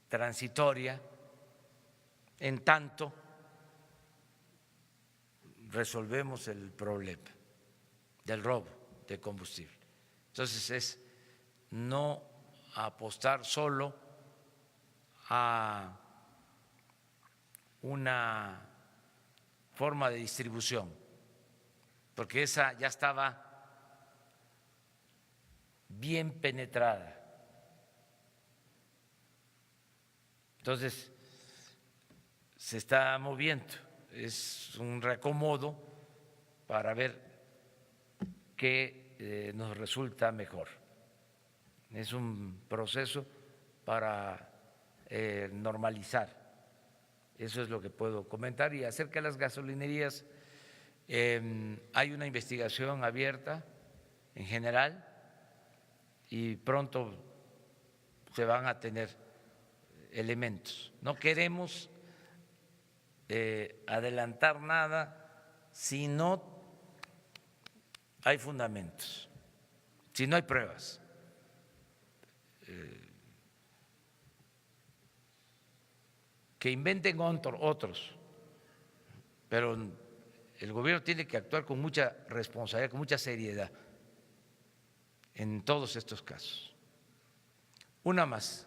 transitoria, en tanto resolvemos el problema del robo de combustible. Entonces es no apostar solo a una forma de distribución, porque esa ya estaba bien penetrada. Entonces se está moviendo, es un reacomodo para ver qué nos resulta mejor. Es un proceso para normalizar. Eso es lo que puedo comentar. Y acerca de las gasolinerías, hay una investigación abierta en general y pronto se van a tener elementos. No queremos adelantar nada si no hay fundamentos, si no hay pruebas. Que inventen otros, pero el gobierno tiene que actuar con mucha responsabilidad, con mucha seriedad en todos estos casos. Una más.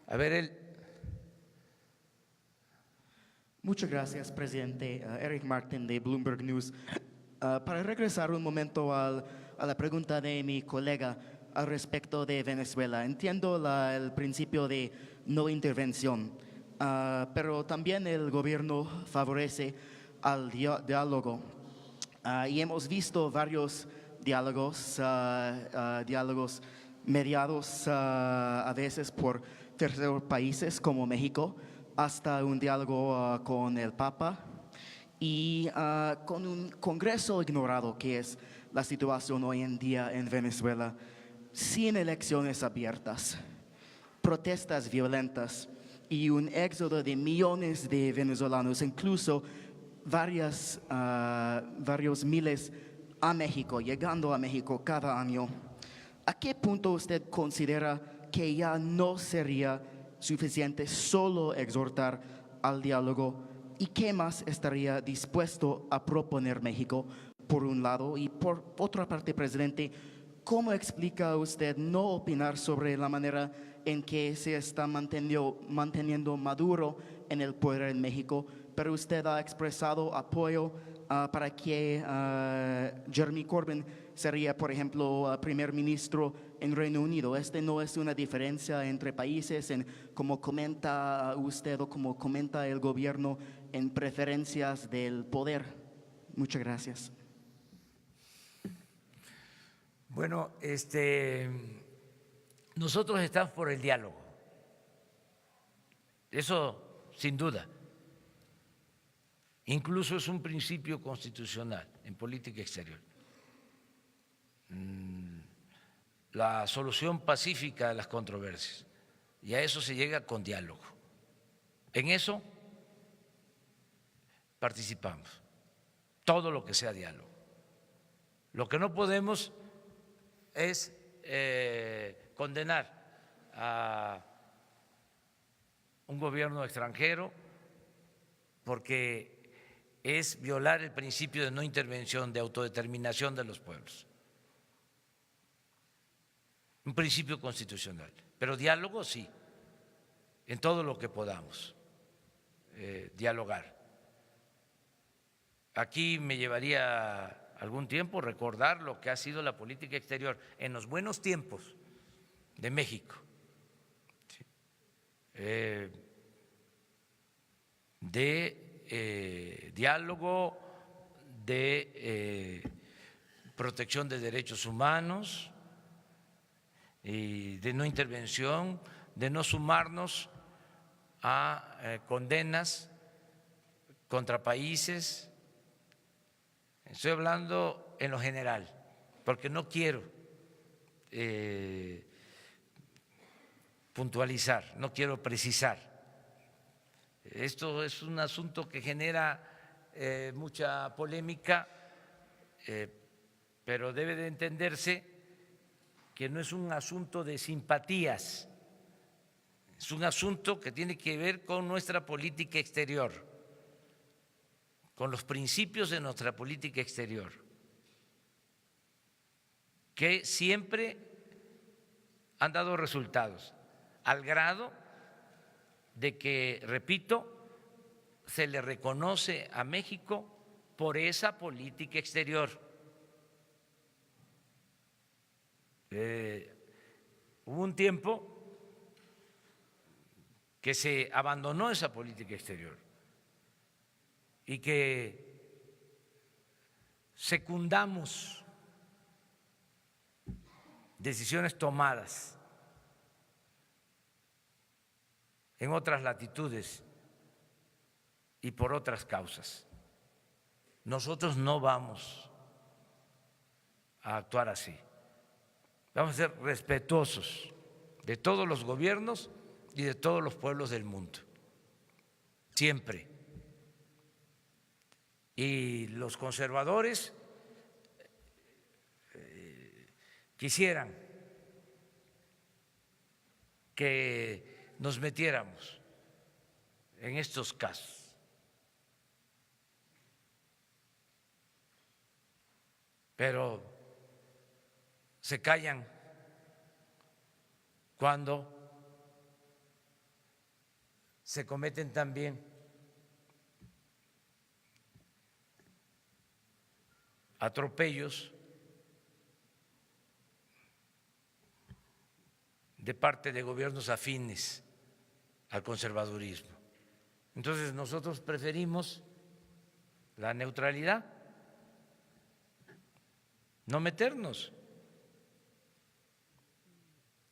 A ver, él. Muchas gracias, presidente. Eric Martin de Bloomberg News. Para regresar un momento a la pregunta de mi colega al respecto de Venezuela, entiendo el principio de no intervención, pero también el gobierno favorece al diálogo y hemos visto varios diálogos mediados a veces por terceros países como México, hasta un diálogo con el Papa y con un Congreso ignorado, que es la situación hoy en día en Venezuela, sin elecciones abiertas, protestas violentas y un éxodo de millones de venezolanos, incluso varios miles a México, llegando a México cada año. ¿A qué punto usted considera que ya no sería suficiente solo exhortar al diálogo y qué más estaría dispuesto a proponer México, por un lado? Y por otra parte, presidente, ¿cómo explica usted no opinar sobre la manera en que se está manteniendo Maduro en el poder en México, pero usted ha expresado apoyo para que Jeremy Corbyn sería, por ejemplo, primer ministro en Reino Unido? ¿Este no es una diferencia entre países en cómo comenta usted o cómo comenta el gobierno en preferencias del poder? Muchas gracias. Bueno, nosotros estamos por el diálogo, eso sin duda. Incluso es un principio constitucional en política exterior. La solución pacífica de las controversias. Y a eso se llega con diálogo. En eso participamos. Todo lo que sea diálogo. Lo que no podemos es condenar a un gobierno extranjero porque es violar el principio de no intervención, de autodeterminación de los pueblos. Un principio constitucional. Pero diálogo sí, en todo lo que podamos dialogar. Aquí me llevaría algún tiempo recordar lo que ha sido la política exterior en los buenos tiempos de México. De diálogo, de protección de derechos humanos y de no intervención, de no sumarnos a condenas contra países. Estoy hablando en lo general, porque no quiero puntualizar, no quiero precisar. Esto es un asunto que genera mucha polémica, pero debe de entenderse que no es un asunto de simpatías, es un asunto que tiene que ver con nuestra política exterior, con los principios de nuestra política exterior, que siempre han dado resultados, al grado de que, repito, se le reconoce a México por esa política exterior. Hubo un tiempo que se abandonó esa política exterior y que secundamos decisiones tomadas en otras latitudes y por otras causas. Nosotros no vamos a actuar así. Vamos a ser respetuosos de todos los gobiernos y de todos los pueblos del mundo, siempre. Y los conservadores quisieran que nos metiéramos en estos casos. Pero se callan cuando se cometen también atropellos de parte de gobiernos afines al conservadurismo. Entonces nosotros preferimos la neutralidad, no meternos.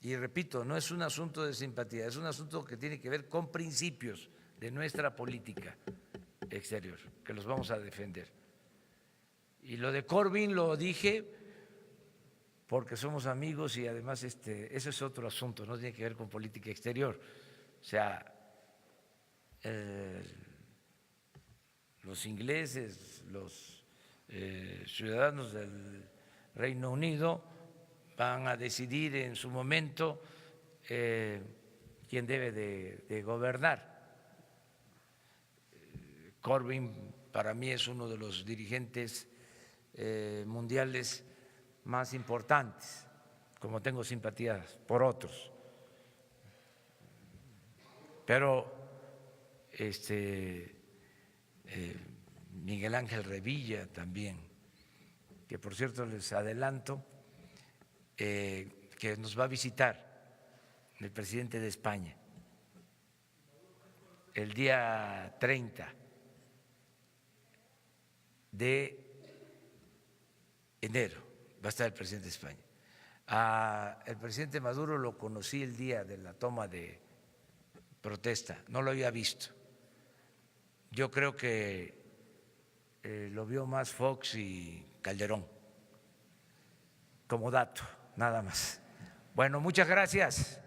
Y repito, no es un asunto de simpatía, es un asunto que tiene que ver con principios de nuestra política exterior, que los vamos a defender. Y lo de Corbyn lo dije porque somos amigos y además eso es otro asunto, no tiene que ver con política exterior. O sea, los ingleses, los ciudadanos del Reino Unido van a decidir en su momento quién debe de gobernar. Corbyn para mí es uno de los dirigentes mundiales más importantes, como tengo simpatías por otros. Pero Miguel Ángel Revilla también, que por cierto les adelanto que nos va a visitar el presidente de España el día 30 de enero, va a estar el presidente de España. El presidente Maduro lo conocí el día de la toma de protesta, no lo había visto. Yo creo que lo vio más Fox y Calderón, como dato, nada más. Bueno, muchas gracias.